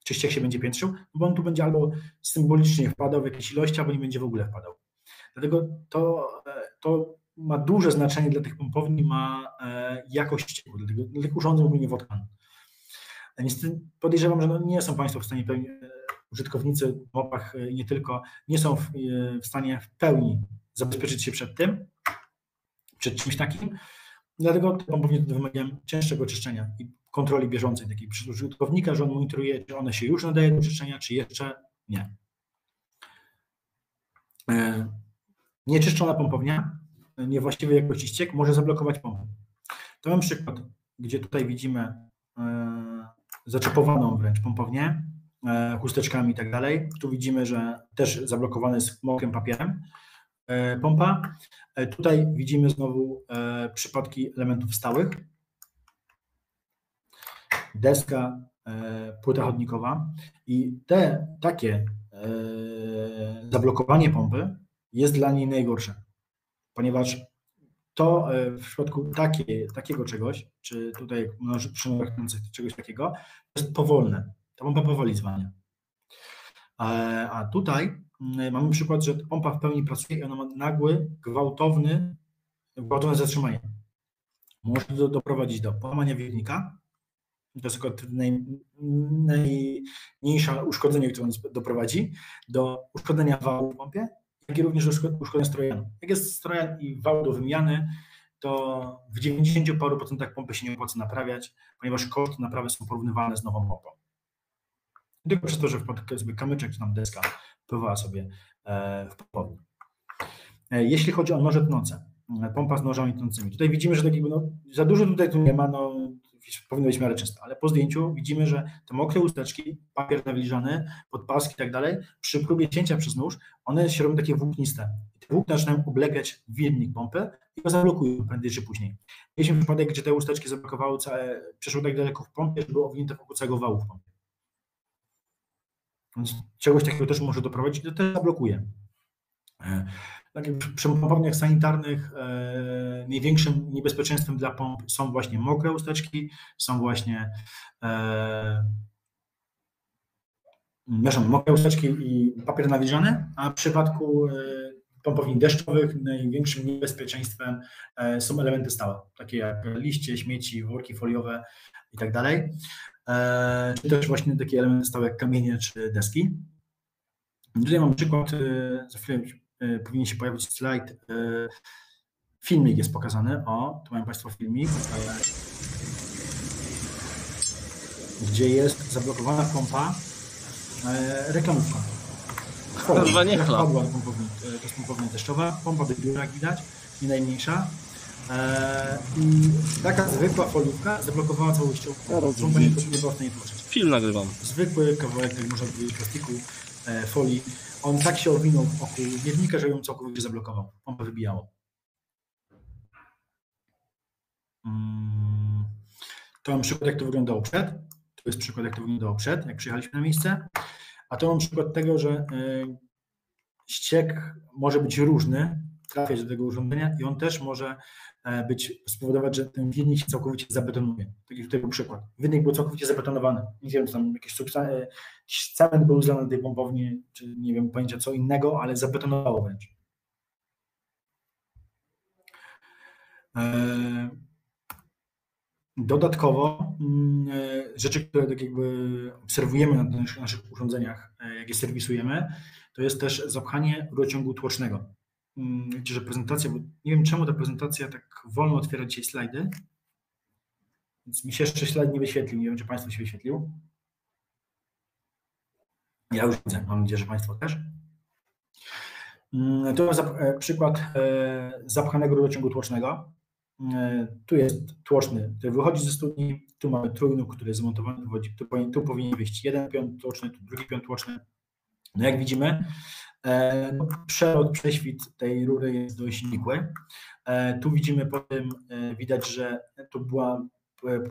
Czy ściek się będzie piętrzył, bo on tu będzie albo symbolicznie wpadał w jakieś ilości, albo nie będzie w ogóle wpadał. Dlatego to ma duże znaczenie dla tych pompowni, ma jakość ścieku, dla tych urządzeń ogólnie wodkan. Niestety podejrzewam, że nie są państwo w stanie użytkownicy w mopach nie tylko, nie są w stanie w pełni zabezpieczyć się przed czymś takim. Dlatego te pompownie wymagają cięższego czyszczenia i kontroli bieżącej takiej przez użytkownika, że on monitoruje, czy one się już nadaje do czyszczenia, czy jeszcze nie. Nieczyszczona pompownia, niewłaściwej jakości ściek może zablokować pompę. To mam przykład, gdzie tutaj widzimy zaczepowaną wręcz pompownię, chusteczkami i tak dalej. Tu widzimy, że też zablokowane jest mokrym papierem pompa. Tutaj widzimy znowu przypadki elementów stałych. Deska, płyta chodnikowa i takie zablokowanie pompy jest dla niej najgorsze, ponieważ to w przypadku takiego czegoś, czy tutaj przy czegoś takiego, jest powolne. Ta pompa powoli zwalnia. A tutaj mamy przykład, że pompa w pełni pracuje i ona ma nagłe, gwałtowne zatrzymanie. Może doprowadzić do połamania wiertnika. To jest najmniejsze uszkodzenie, które on doprowadzi, do uszkodzenia wału w pompie, jak i również do uszkodzenia strojanu. Jak jest strojan i wał do wymiany, to w 90 paru procentach pompy się nie opłaca naprawiać, ponieważ koszty naprawy są porównywalne z nową pompą. Tylko przez to, że wpadł sobie kamyczek czy tam deska pływała sobie w pompowni. Jeśli chodzi o noże tnące, pompa z nożami tnącymi, tutaj widzimy, że takiego za dużo tutaj tu nie ma, powinno być w miarę czysto, ale po zdjęciu widzimy, że te mokre chusteczki, papier nawilżany, podpaski i tak dalej, przy próbie cięcia przez nóż, one się robią takie włókniste. I te włókna zaczynają oblegać wiertnik pompy i go zablokują prędzej czy później. Mieliśmy przypadek, gdzie te chusteczki zablokowały przeszły tak daleko w pompie, że było owinięte wokół całego wału w pompie. Więc czegoś takiego też może doprowadzić, to też zablokuje. Przy pompowniach sanitarnych największym niebezpieczeństwem dla pomp są właśnie mokre chusteczki, są właśnie mokre chusteczki i papier nawilżany, a w przypadku pompowni deszczowych największym niebezpieczeństwem są elementy stałe, takie jak liście, śmieci, worki foliowe i tak dalej, czy też właśnie takie elementy stałe jak kamienie czy deski. Tutaj mam przykład, za chwilę powinien się pojawić slajd. Filmik jest pokazany. O, tu mają Państwo filmik, gdzie jest zablokowana pompa, reklamówka. To jest pompownia deszczowa, pompa do biura, jak widać, nie najmniejsza. I taka zwykła foliówka zablokowała całościowo. Pompa nie była w stanie tłoczyć. Film nagrywam. Zwykły kawałek, tak można powiedzieć, plastiku, folii. On tak się owinął wokół wiertnika, że ją całkowicie zablokował. Pompę wybijało. To mam przykład, jak to wyglądało przed. To jest przykład, jak to wyglądało przed, jak przyjechaliśmy na miejsce. A to mam przykład tego, że ściek może być różny, trafiać do tego urządzenia i on też może spowodować, że ten wiernik się całkowicie zabetonuje. Taki tutaj był przykład. Wiernik był całkowicie zabetonowany. Nie wiem, czy tam jakiś cement był zlany na tej pompowni, czy nie wiem, pojęcia co innego, ale zabetonowało wręcz. Dodatkowo rzeczy, które tak jakby obserwujemy na naszych urządzeniach, jak je serwisujemy, to jest też zapchanie rurociągu tłocznego. Widzicie, że prezentacja, bo nie wiem czemu ta prezentacja tak wolno otwiera dzisiaj slajdy, więc mi się jeszcze slajd nie wyświetlił, nie wiem czy Państwu się wyświetlił. Ja już widzę, mam nadzieję, że Państwo też. To jest przykład zapchanego rurociągu tłocznego. Tu jest tłoczny, który wychodzi ze studni, tu mamy trójnóg, który jest zmontowany, tu powinien wyjść jeden pion tłoczny, tu drugi pion tłoczny. No jak widzimy, przelot, prześwit tej rury jest dość nikły. Tu widzimy potem, widać, że tu była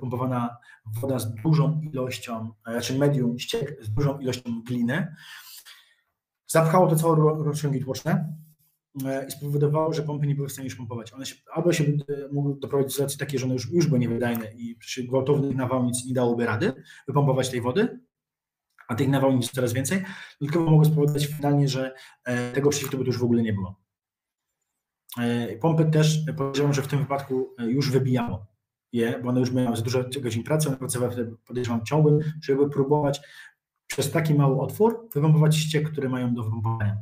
pompowana woda z dużą ilością, znaczy medium, ściek z dużą ilością gliny. Zapchało to całe rurociągi tłoczne i spowodowało, że pompy nie były w stanie już pompować. One albo się mogły doprowadzić do sytuacji takiej, że one już były niewydajne i przy gwałtownych nawałnic nie dałoby rady wypompować tej wody, a tych nawałnic coraz więcej, tylko mogło spowodować finalnie, że tego prześwitu by tu już w ogóle nie było. Pompy też podejrzewam, że w tym wypadku już wybijało je, bo one już miały za dużo godzin pracy, one pracowały wtedy, podejrzewam, ciągłym, żeby próbować przez taki mały otwór wypompować ściek, które mają do wypompowania.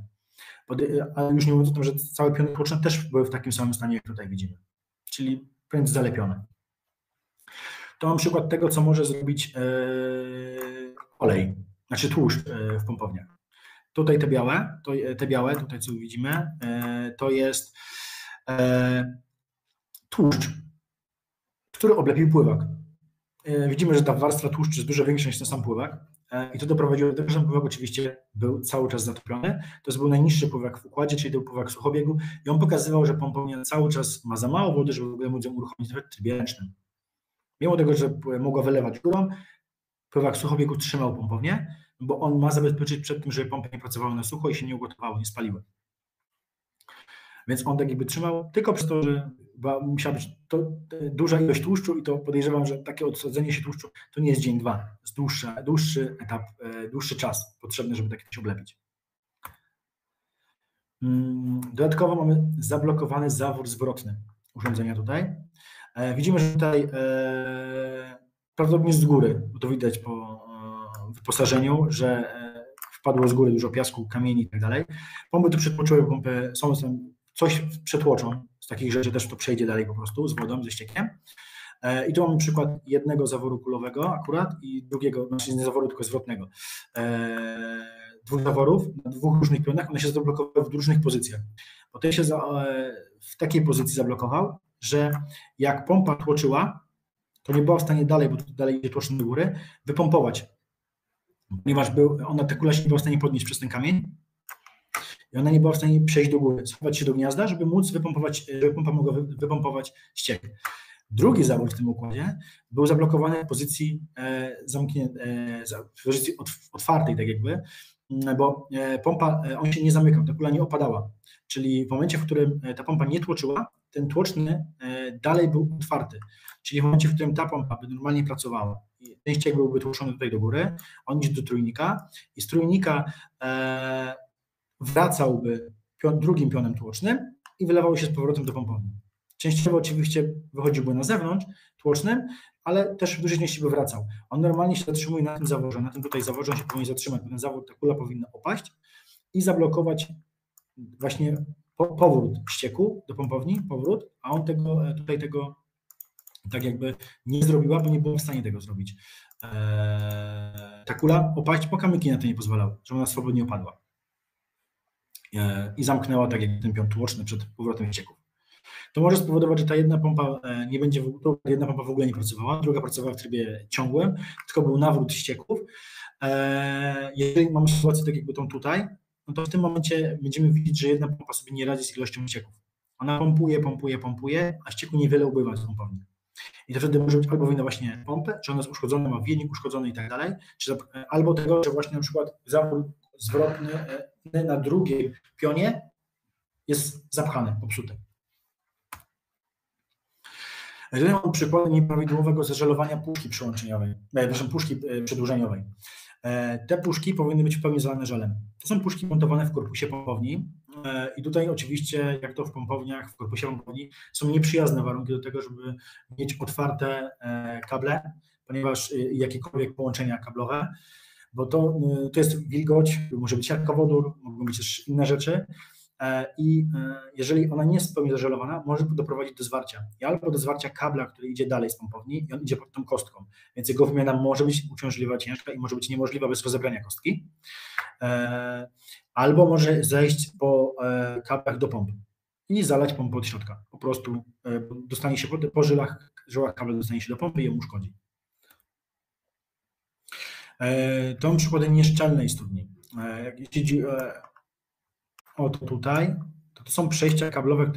Ale już nie mówiąc o tym, że całe piony tłoczne też były w takim samym stanie, jak tutaj widzimy, czyli wręcz zalepione. To mam przykład tego, co może zrobić olej, znaczy tłuszcz w pompowniach. Tutaj te białe, tutaj co widzimy, to jest tłuszcz, który oblepił pływak. Widzimy, że ta warstwa tłuszczu jest dużo większa niż ten sam pływak i to doprowadziło do tego, że ten pływak oczywiście był cały czas zatopiony. To był najniższy pływak w układzie, czyli to był pływak suchobiegu i on pokazywał, że pompownia cały czas ma za mało wody, żeby w ogóle móc ją uruchomić nawet w trybie ręcznym. Mimo tego, że mogła wylewać górą, pływak suchobiegu trzymał pompownię, bo on ma zabezpieczyć przed tym, żeby pompy nie pracowały na sucho i się nie ugotowały, nie spaliły. Więc on tak jakby trzymał, tylko przez to, że musiała być to duża ilość tłuszczu i to podejrzewam, że takie odsadzenie się tłuszczu to nie jest dzień, dwa, to jest dłuższy etap, dłuższy czas potrzebny, żeby takie coś oblepić. Dodatkowo mamy zablokowany zawór zwrotny urządzenia tutaj. Widzimy, że tutaj prawdopodobnie z góry, bo to widać po wyposażeniu, że wpadło z góry dużo piasku, kamieni i tak dalej. Pompy tu przetłoczyły, pompy są tam, coś przetłoczą z takich rzeczy, też to przejdzie dalej po prostu z wodą, ze ściekiem. I tu mamy przykład jednego zaworu kulowego akurat i drugiego, znaczy nie zaworu, tylko zwrotnego. Dwóch zaworów na dwóch różnych pionach, one się zablokowały w różnych pozycjach. Bo ten się w takiej pozycji zablokował, że jak pompa tłoczyła, to nie była w stanie dalej, bo tu dalej idzie tłoczny do góry, wypompować. Ponieważ ta kula się nie była w stanie podnieść przez ten kamień i ona nie była w stanie przejść do góry, schować się do gniazda, żeby móc wypompować, żeby pompa mogła wypompować ściek. Drugi zawór w tym układzie był zablokowany w pozycji w pozycji otwartej, tak jakby, bo pompa, on się nie zamykał, ta kula nie opadała. Czyli w momencie, w którym ta pompa nie tłoczyła, ten tłoczny dalej był otwarty. Czyli w momencie, w którym ta pompa by normalnie pracowała, ten ściek byłby tłoczony tutaj do góry, on idzie do trójnika i z trójnika wracałby drugim pionem tłocznym i wylewał się z powrotem do pompowni. Częściowo oczywiście wychodziłby na zewnątrz tłocznym, ale też w dużej części by wracał. On normalnie się zatrzymuje na tym zaworze, na tym tutaj zaworze on się powinien zatrzymać, ten zawór, ta kula powinna opaść i zablokować właśnie powrót ścieku do pompowni, a on tego tak jakby nie zrobiła, bo nie było w stanie tego zrobić. Ta kula opaść, bo kamyki na to nie pozwalały, żeby ona swobodnie opadła. I zamknęła tak jak ten pion tłoczny przed powrotem ścieków. To może spowodować, że ta jedna pompa jedna pompa w ogóle nie pracowała, druga pracowała w trybie ciągłym, tylko był nawrót ścieków. Jeżeli mamy sytuację tak jakby tą tutaj, no to w tym momencie będziemy widzieć, że jedna pompa sobie nie radzi z ilością ścieków. Ona pompuje, a ścieku niewiele ubywa z pompowni. I to wtedy może być albo wina właśnie pompy, że ona jest uszkodzona, ma wienik uszkodzony i tak dalej, albo tego, że właśnie na przykład zawór zwrotny na drugim pionie jest zapchany, popsuty. Jeżeli mam przykład nieprawidłowego zażelowania puszki przyłączeniowej, puszki przedłużeniowej. Te puszki powinny być w pełni zalane żelem. To są puszki montowane w korpusie pompowni i tutaj oczywiście, jak to w pompowniach, w korpusie pompowni, są nieprzyjazne warunki do tego, żeby mieć otwarte kable, ponieważ jakiekolwiek połączenia kablowe, bo to jest wilgoć, może być siatkowodór, mogą być też inne rzeczy i jeżeli ona nie jest w pełni zażelowana, może doprowadzić do zwarcia. I albo do zwarcia kabla, który idzie dalej z pompowni i on idzie pod tą kostką, więc jego wymiana może być uciążliwa, ciężka i może być niemożliwa bez rozebrania kostki, albo może zejść po kablach do pompy i zalać pompę od środka. Po prostu dostanie się po żyłach kabel dostanie się do pompy i ją uszkodzi. To mam przykłady nieszczelnej studni. Jak chodzi o to tutaj, to są przejścia kablowe,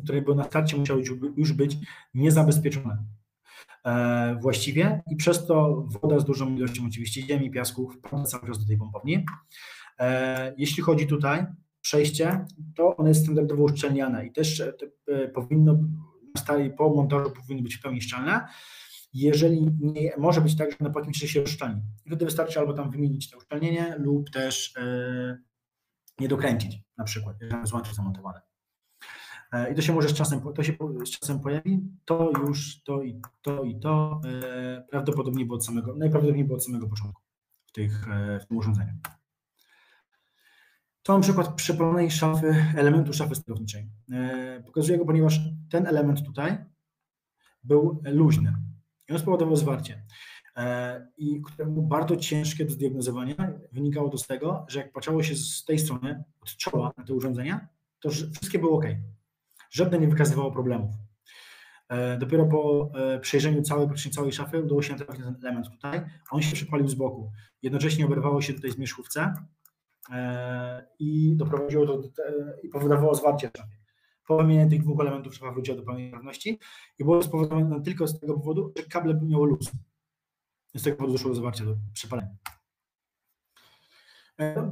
które na starcie musiały już być niezabezpieczone właściwie i przez to woda z dużą ilością oczywiście ziemi, piasku wpada cały czas do tej pompowni. Jeśli chodzi tutaj przejście, to ono jest standardowo uszczelniane i też powinno po montażu powinno być w pełni szczelne. Jeżeli nie, może być tak, że na po jakimś czasie się rozszczelni. I wtedy wystarczy albo tam wymienić to uszczelnienie lub też nie dokręcić, na przykład, jeżeli jest łącze zamontowane. I to się może z czasem pojawi, to już, to prawdopodobnie było najprawdopodobniej było od samego początku w tym urządzeniu. To mam przykład przepalonej szafy, elementu szafy sterowniczej. Pokazuję go, ponieważ ten element tutaj był luźny i on spowodował zwarcie. I które było bardzo ciężkie do zdiagnozowania. Wynikało to z tego, że jak patrzało się z tej strony, od czoła na te urządzenia, to wszystkie były OK. Żadne nie wykazywało problemów. Dopiero po przejrzeniu praktycznie całej szafy udało się natrafić na ten element tutaj. On się przypalił z boku. Jednocześnie oberwało się tutaj zmierzchówce i doprowadziło i powodowało zwarcie w szafie. Po wymianie tych dwóch elementów szafa wróciła do pełnej sprawności i było spowodowane tylko z tego powodu, że kable miało luz. Z tego powodu doszło do zwarcia, do przepalenia.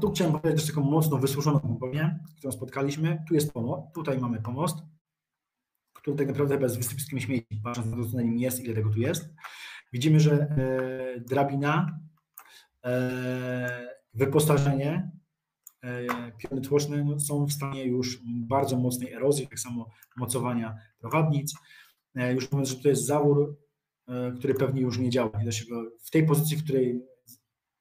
Tu chciałem powiedzieć też taką mocno wysuszoną pompownię, którą spotkaliśmy. Tu jest pomost, tutaj mamy pomost, który tak naprawdę chyba jest wysypiskiem śmieci, patrząc na to, co na nim jest, ile tego tu jest. Widzimy, że drabina, wyposażenie, piony tłoczne są w stanie już bardzo mocnej erozji, tak samo mocowania prowadnic. Już mówiąc, że to jest zawór, który pewnie już nie działa. Nie da się go w tej pozycji, w której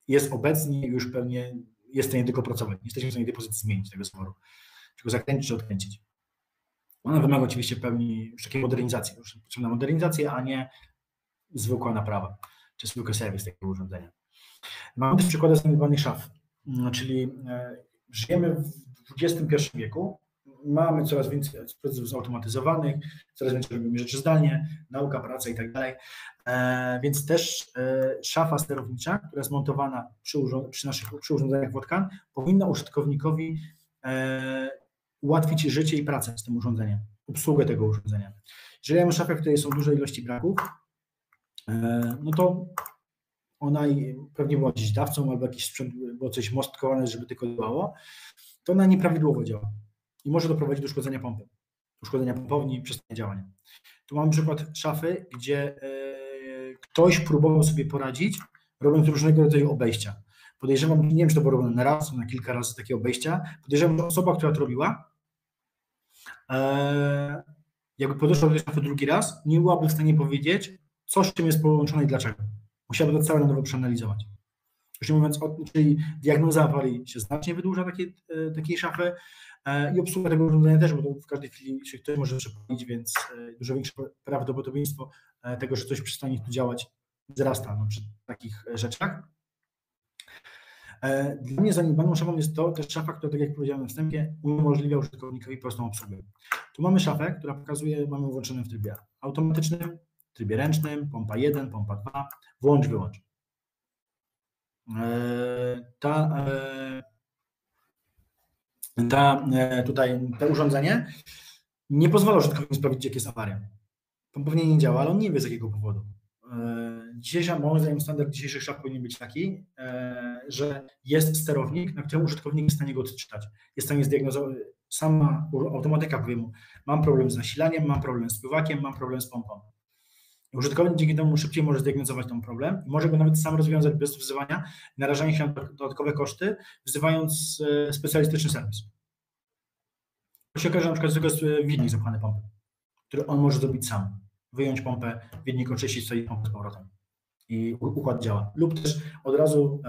jest obecnie, już pewnie jest w stanie tylko pracować. Nie jesteśmy w stanie tej pozycji zmienić, tego zaworu. Czy go zakręcić, czy odkręcić. Ona wymaga oczywiście pełni już takiej modernizacji. Już potrzebna modernizacja, a nie zwykła naprawa, czy zwykły serwis takiego urządzenia. Mamy też przykłady zaniedbanych szaf, czyli żyjemy w XXI wieku, mamy coraz więcej procesów zautomatyzowanych, coraz więcej robimy rzeczy zdalnie, nauka, praca i tak dalej, więc też szafa sterownicza, która jest montowana przy urządzeniach Wotkan, powinna użytkownikowi ułatwić życie i pracę z tym urządzeniem, obsługę tego urządzenia. Jeżeli mamy szafę, w której są duże ilości braków, no to ona pewnie była gdzieś dawcą albo jakiś sprzęt, było coś mostkowane, żeby tylko działało, to ona nieprawidłowo działa i może doprowadzić do uszkodzenia pompy, uszkodzenia pompowni, przestania działania. Tu mamy przykład szafy, gdzie ktoś próbował sobie poradzić, robiąc różnego rodzaju obejścia. Podejrzewam, nie wiem, czy to było robione na raz, na kilka razy takie obejścia, podejrzewam, że osoba, która to robiła, jakby podeszła do tej szafy drugi raz, nie byłaby w stanie powiedzieć, co z czym jest połączone i dlaczego. Musiałaby to całe na nowo przeanalizować. Już nie mówiąc czyli diagnoza awarii się znacznie wydłuża takiej szafy i obsługa tego urządzenia też, bo to w każdej chwili się ktoś może przepalić, więc dużo większe prawdopodobieństwo tego, że coś przestanie tu działać, wzrasta przy takich rzeczach. Dla mnie zaniedbaną szafą jest to też szafa, która, tak jak powiedziałem na wstępie, umożliwia użytkownikowi prostą obsługę. Tu mamy szafę, która pokazuje, mamy włączone w trybie automatycznym, w trybie ręcznym, pompa 1, pompa 2, włącz, wyłącz. To urządzenie nie pozwala użytkownikowi sprawdzić, jak jest awaria. Pompownie nie działa, ale on nie wie, z jakiego powodu. Moim zdaniem standard dzisiejszych szaf powinien być taki, że jest sterownik, na którym użytkownik jest w stanie go odczytać. Jest w stanie zdiagnozować, sama automatyka powie mu, mam problem z nasilaniem, mam problem z pływakiem, mam problem z pompą. Użytkownik dzięki temu szybciej może zdiagnozować ten problem i może go nawet sam rozwiązać bez wzywania, narażania się na dodatkowe koszty, wzywając specjalistyczny serwis. To się okaże, że na przykład tylko jest wiednik zapchany pompy, który on może zrobić sam. Wyjąć pompę, wiednik oczyścić, sobie pompę z powrotem. i układ działa. Lub też od razu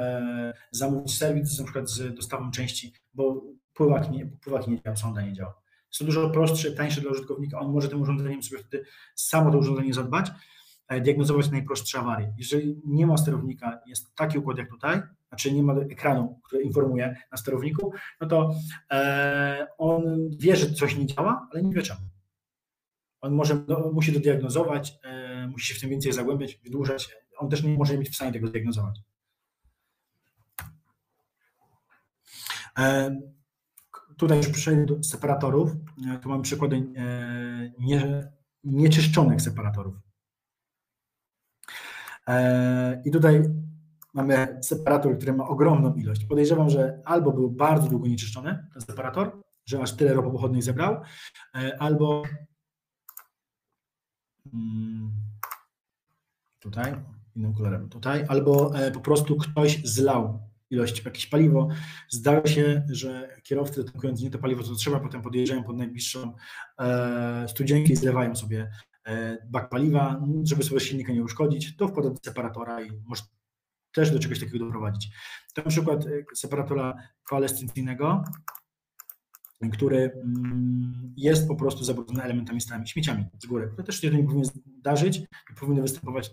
zamówić serwis, na przykład z dostawą części, bo pływak nie działa, sonda nie działa. Jest to dużo prostsze, tańsze dla użytkownika, on może tym urządzeniem sobie wtedy samo to urządzenie zadbać, diagnozować najprostsze awarie. Jeżeli nie ma sterownika, jest taki układ jak tutaj, znaczy nie ma ekranu, który informuje na sterowniku, no to on wie, że coś nie działa, ale nie wie czemu. On musi to diagnozować, musi się w tym więcej zagłębiać, wydłużać. On też nie może być w stanie tego zdiagnozować. Tutaj już przejdę do separatorów. Tu mamy przykłady nieczyszczonych separatorów. I tutaj mamy separator, który ma ogromną ilość. Podejrzewam, że albo był bardzo długo nieczyszczony ten separator, że aż tyle ropopochodnych zebrał, albo tutaj, innym kolorem tutaj, albo po prostu ktoś zlał jakieś paliwo. Zdarza się, że kierowcy tankując nie to paliwo, co trzeba, potem podjeżdżają pod najbliższą studzienkę i zlewają sobie bak paliwa, żeby sobie silnika nie uszkodzić, to wkłada do separatora i może też do czegoś takiego doprowadzić. To na przykład separatora koalescencyjnego, który jest po prostu zabrudzony elementami stałymi, śmieciami z góry. To też się nie powinno zdarzyć, nie powinny występować w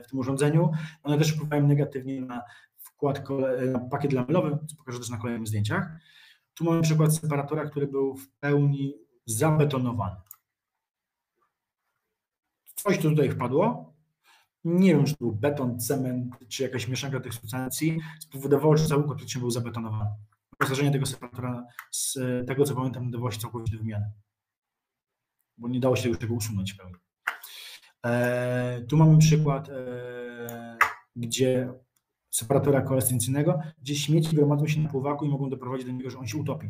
tym urządzeniu. One też wpływają negatywnie na na pakiet lamelowy, co pokażę też na kolejnych zdjęciach. Tu mamy przykład separatora, który był w pełni zabetonowany. Coś tu tutaj wpadło. Nie wiem, czy to był beton, cement, czy jakaś mieszanka tych substancji. Spowodowało, że cały układ był zabetonowany. Wyposażenie tego separatora, z tego co pamiętam, nadawało się całkowicie do wymiany, bo nie dało się już tego usunąć w pełni. Tu mamy przykład, gdzie separatora koalescencyjnego, gdzie śmieci gromadzą się na pływaku i mogą doprowadzić do niego, że on się utopi.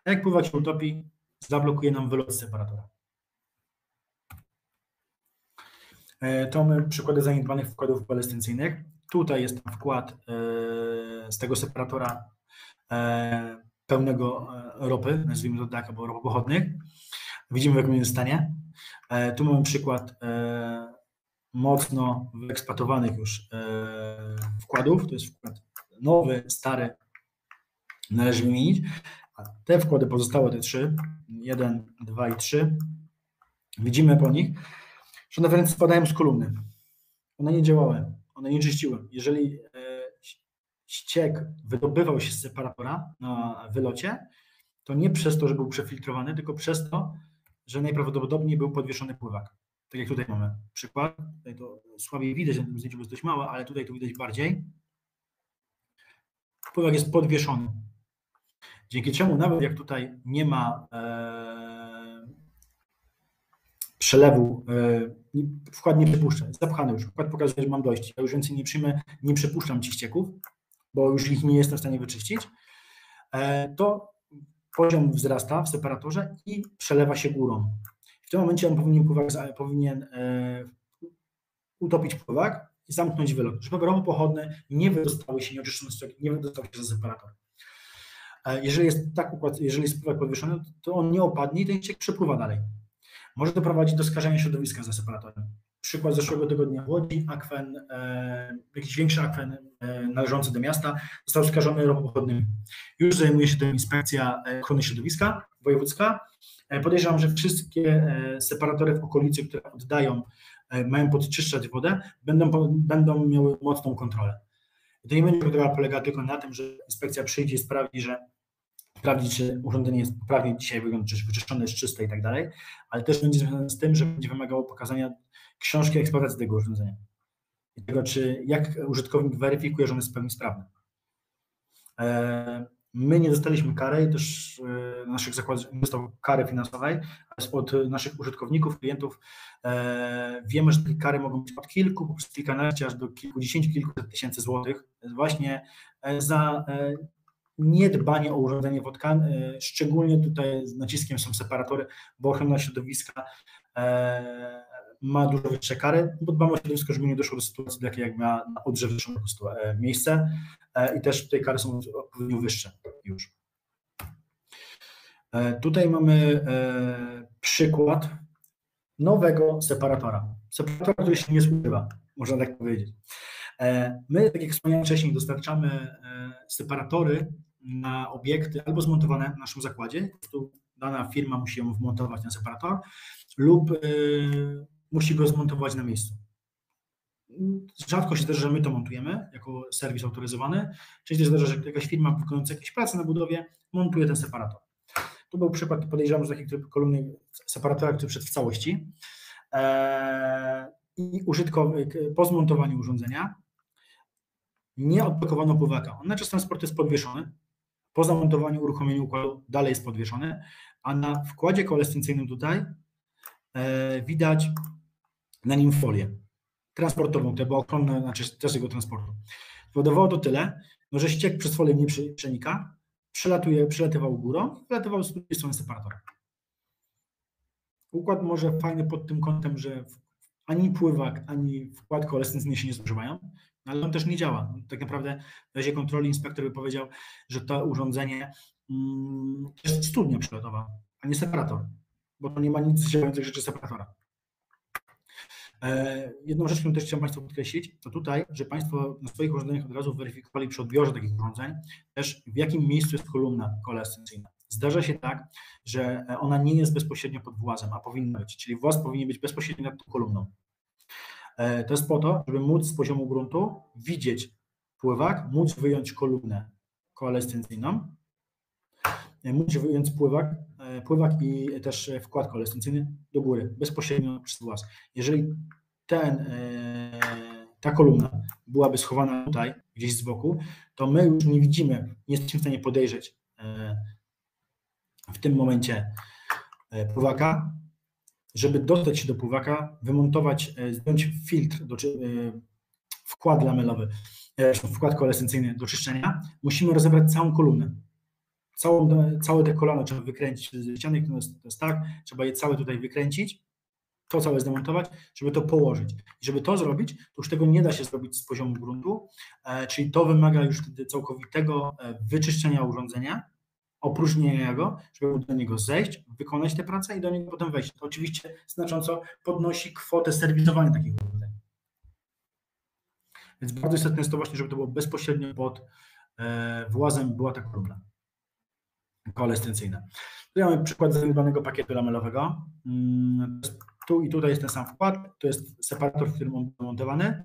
A jak pływak się utopi, zablokuje nam wylot z separatora. To mamy przykłady zaniedbanych wkładów koalescencyjnych. Tutaj jest wkład z tego separatora pełnego ropy, nazwijmy to tak, albo ropopochodnych. Widzimy, w jakim jest stanie. Tu mamy przykład mocno wyeksploatowanych już wkładów. To jest wkład nowy, stary, należy wymienić. A te wkłady pozostałe, te 3, 1, 2 i 3, widzimy po nich, że one wręcz spadają z kolumny. One nie działały, one nie czyściły. Jeżeli ściek wydobywał się z separatora na wylocie, to nie przez to, że był przefiltrowany, tylko przez to, że najprawdopodobniej był podwieszony pływak. Tak jak tutaj mamy przykład. Tutaj to słabiej widać, na tym zdjęciu jest dość małe, ale tutaj to widać bardziej. Pływak jest podwieszony. Dzięki czemu nawet jak tutaj nie ma przelewu, wkład nie przepuszcza, jest zapchany już. Wkład pokazuje, że mam dojść. Ja już więcej nie przepuszczam ci ścieków, bo już ich nie jestem w stanie wyczyścić. To poziom wzrasta w separatorze i przelewa się górą. W tym momencie on powinien utopić pływak i zamknąć wylot, żeby ropopochodne nie wydostały się, nie wydostały się za separator. Jeżeli jest tak układ, jeżeli jest pływak podwieszony, to on nie opadnie i ten ściek przepływa dalej. Może doprowadzić do skażenia środowiska za separatorem. Przykład z zeszłego tygodnia w Łodzi, akwen, jakiś większy akwen należący do miasta został skażony ropopochodnymi. Już zajmuje się tym inspekcja ochrony środowiska wojewódzka. Podejrzewam, że wszystkie separatory w okolicy, które oddają, mają podczyszczać wodę, będą miały mocną kontrolę. I to nie będzie kontrola polega tylko na tym, że inspekcja przyjdzie i sprawdzi, czy urządzenie jest poprawnie dzisiaj wygląda, czy wyczyszczone, jest czyste i tak dalej, ale też będzie związane z tym, że będzie wymagało pokazania książki eksploatacji tego urządzenia i tego, jak użytkownik weryfikuje, że on jest w pełni sprawny. My nie dostaliśmy kary i też naszych zakładów nie dostał kary finansowej, ale od naszych użytkowników, klientów wiemy, że te kary mogą być od kilku, poprzez kilkanaście, aż do kilkudziesięciu, kilkuset tysięcy złotych właśnie za niedbanie o urządzenie wodkan. Szczególnie tutaj z naciskiem są separatory, bo ochrona środowiska ma dużo wyższe kary, bo dbamy o środowisko, żeby nie doszło do sytuacji takiej, jak miała na Odrze wyższą po prostu miejsce i też tutaj kary są odpowiednio wyższe już. Tutaj mamy przykład nowego separatora. Separatora, który się nie zużywa, można tak powiedzieć. My, tak jak wspomniałem wcześniej, dostarczamy separatory na obiekty albo zmontowane w naszym zakładzie, tu dana firma musi ją wmontować ten separator lub musi go zmontować na miejscu. Rzadko się zdarza, że my to montujemy jako serwis autoryzowany, częściej zdarza, że jakaś firma wykonująca jakieś prace na budowie montuje ten separator. Tu był przykład, podejrzewam, że takiej kolumny separatora, który wszedł w całości i użytkownik po zmontowaniu urządzenia nie odblokowano pływaka. On na czas transportu jest podwieszony, po zamontowaniu, uruchomieniu układu dalej jest podwieszony, a na wkładzie koalescencyjnym tutaj widać na nim folię transportową, to była ochronna, znaczy czas jego transportu. Spowodowało to tyle, no, że ściek przez folię nie przenika, przelatywał górą, przelatywał z drugiej strony separatora. Układ może fajny pod tym kątem, że ani pływak, ani wkład koalescencyjny się nie zużywają, ale on też nie działa. Tak naprawdę w razie kontroli inspektor by powiedział, że to urządzenie jest studnia przelotowa, a nie separator, bo to nie ma nic z działających rzeczy separatora. Jedną rzecz, którą też chciałem Państwu podkreślić, to tutaj, że Państwo na swoich urządzeniach od razu weryfikowali przy odbiorze takich urządzeń też w jakim miejscu jest kolumna koalescencyjna. Zdarza się tak, że ona nie jest bezpośrednio pod włazem, a powinna być, czyli właz powinien być bezpośrednio nad tą kolumną. To jest po to, żeby móc z poziomu gruntu widzieć pływak, móc wyjąć kolumnę koalescencyjną, móc wyjąć pływak i też wkład koalescencyjny do góry, bezpośrednio przez właz. Jeżeli ta kolumna byłaby schowana tutaj, gdzieś z boku, to my już nie widzimy, nie jesteśmy w stanie podejrzeć w tym momencie pływaka. Żeby dostać się do pływaka, wymontować, zdjąć filtr, wkład lamelowy, wkład koalescencyjny do czyszczenia, musimy rozebrać całą kolumnę. Całe te kolano trzeba wykręcić ze ściany, to jest tak, trzeba je całe tutaj wykręcić, to całe zdemontować, żeby to położyć. I żeby to zrobić, to już tego nie da się zrobić z poziomu gruntu, czyli to wymaga już wtedy całkowitego wyczyszczenia urządzenia, opróżnienia go, żeby do niego zejść, wykonać tę pracę i do niego potem wejść. To oczywiście znacząco podnosi kwotę serwisowania takich urządzeń. Więc bardzo istotne jest to właśnie, żeby to było bezpośrednio pod włazem była ta kolumna koalescencyjna. Tu mamy przykład zaniedbanego pakietu lamelowego. Tu i tutaj jest ten sam wkład, to jest separator, w którym on był montowany.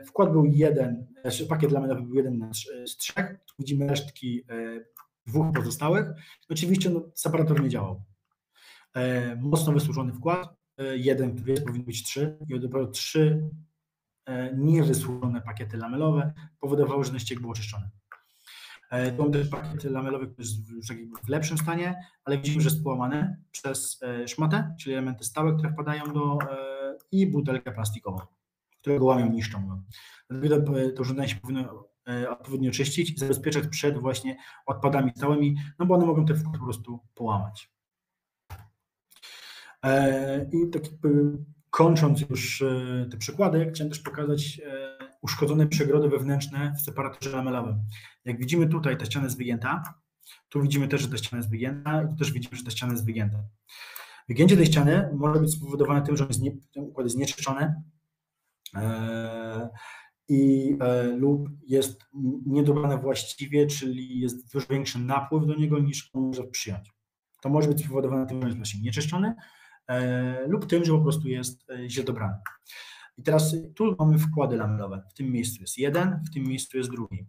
Wkład był jeden, pakiet lamelowy był jeden z trzech. Tu widzimy resztki dwóch pozostałych. Oczywiście separator nie działał. Mocno wysłużony wkład, jeden, który jest, powinno być trzy i dopiero trzy niewysłużone pakiety lamelowe powodowały, że ten ściek był oczyszczony. Tu mam też pakiet lamelowy, który jest już w lepszym stanie, ale widzimy, że jest połamany przez szmatę, czyli elementy stałe, które wpadają i butelkę plastikową, które go łamią, niszczą. Dlatego to urządzenie się powinno odpowiednio czyścić i zabezpieczać przed właśnie odpadami stałymi, no bo one mogą te wkłady po prostu połamać. I tak jakby kończąc już te przykłady, chciałem też pokazać uszkodzone przegrody wewnętrzne w separatorze lamelowym. Jak widzimy tutaj, ta ściana jest wygięta, tu widzimy też, że ta ściana jest wygięta i tu też widzimy, że ta ściana jest wygięta. Wygięcie tej ściany może być spowodowane tym, że ten układ jest nieczyszczony lub jest niedobrane właściwie, czyli jest już większy napływ do niego niż on może przyjąć. To może być spowodowane tym, że jest właśnie nieczyszczony lub tym, że po prostu jest źle dobrany. I teraz tu mamy wkłady lamelowe. W tym miejscu jest jeden, w tym miejscu jest drugi.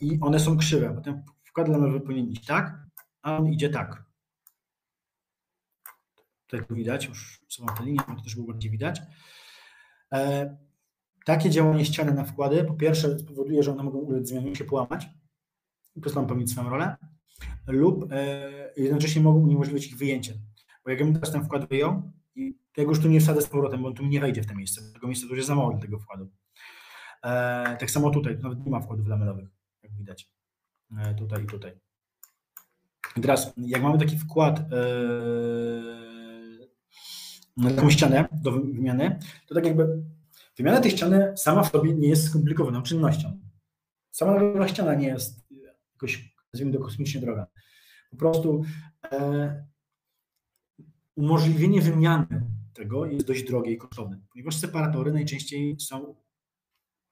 I one są krzywe, bo ten wkład lamelowy powinien iść tak, a on idzie tak. Tutaj tu widać, już są te linie, to też było bardziej widać. Takie działanie ściany na wkłady, po pierwsze spowoduje, że one mogą ulec zmianie, się połamać i przestaną pełnić swoją rolę, lub jednocześnie mogą uniemożliwić ich wyjęcie. Bo jak ja bym teraz ten wkład wyjął, i ja go już tu nie wsadzę z powrotem, bo on tu nie wejdzie w to miejsce. Tego miejsca to już jest za mało dla tego wkładu. Tak samo tutaj, tu nawet nie ma wkładów lamelowych, jak widać. Tutaj i tutaj. I teraz, jak mamy taki wkład na taką ścianę do wymiany, to tak jakby wymiana tej ściany sama w sobie nie jest skomplikowaną czynnością. Sama droga ściana nie jest jakoś, nazwijmy to, kosmicznie droga. Po prostu umożliwienie wymiany tego jest dość drogie i kosztowne, ponieważ separatory najczęściej są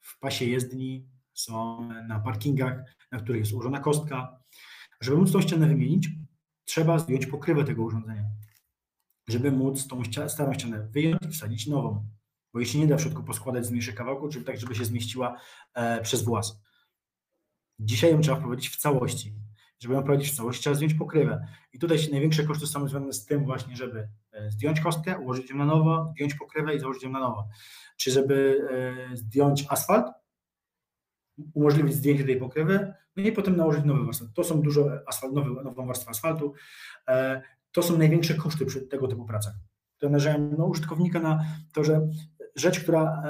w pasie jezdni, są na parkingach, na których jest ułożona kostka. Żeby móc tą ścianę wymienić, trzeba zdjąć pokrywę tego urządzenia, żeby móc tą starą ścianę wyjąć i wsadzić nową, bo jej się nie da w środku poskładać z mniejszych kawałków, czyli tak, żeby się zmieściła przez włas. Dzisiaj ją trzeba wprowadzić w całości. Żeby ją wprowadzić w całości, trzeba zdjąć pokrywę. I tutaj największe koszty są związane z tym właśnie, żeby zdjąć kostkę, ułożyć ją na nowo, zdjąć pokrywę i założyć ją na nowo. Czy żeby zdjąć asfalt, umożliwić zdjęcie tej pokrywy, no i potem nałożyć nowy asfalt. To są nową warstwę asfaltu. To są największe koszty przy tego typu pracach. To narażają użytkownika na to, że rzecz, która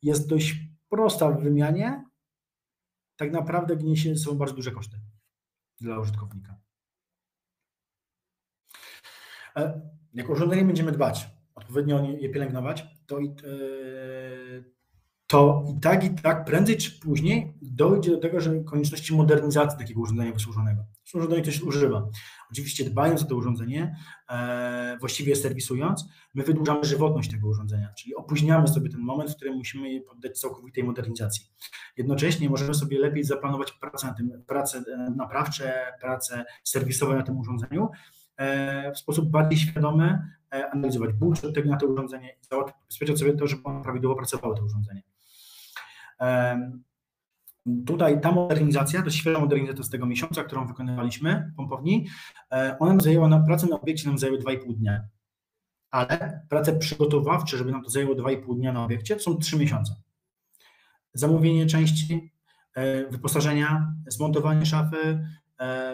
jest dość prosta w wymianie, tak naprawdę niesie są bardzo duże koszty dla użytkownika. Jak o urządzenie będziemy dbać, odpowiednio je pielęgnować, to i tak prędzej czy później dojdzie do tego, że konieczności modernizacji takiego urządzenia wysłużonego. Urządzenie ktoś używa. Oczywiście dbając o to urządzenie, właściwie serwisując, my wydłużamy żywotność tego urządzenia, czyli opóźniamy sobie ten moment, w którym musimy je poddać całkowitej modernizacji. Jednocześnie możemy sobie lepiej zaplanować prace naprawcze, prace serwisowe na tym urządzeniu, w sposób bardziej świadomy analizować budżet na to urządzenie i zabezpieczać sobie to, żeby ono prawidłowo pracowało, to urządzenie. Tutaj ta modernizacja, to świeża modernizacja z tego miesiąca, którą wykonywaliśmy pompowni, ona prace na obiekcie nam zajęły 2,5 dnia, ale prace przygotowawcze, żeby nam to zajęło 2,5 dnia na obiekcie, to są 3 miesiące. Zamówienie części, wyposażenia, zmontowanie szafy,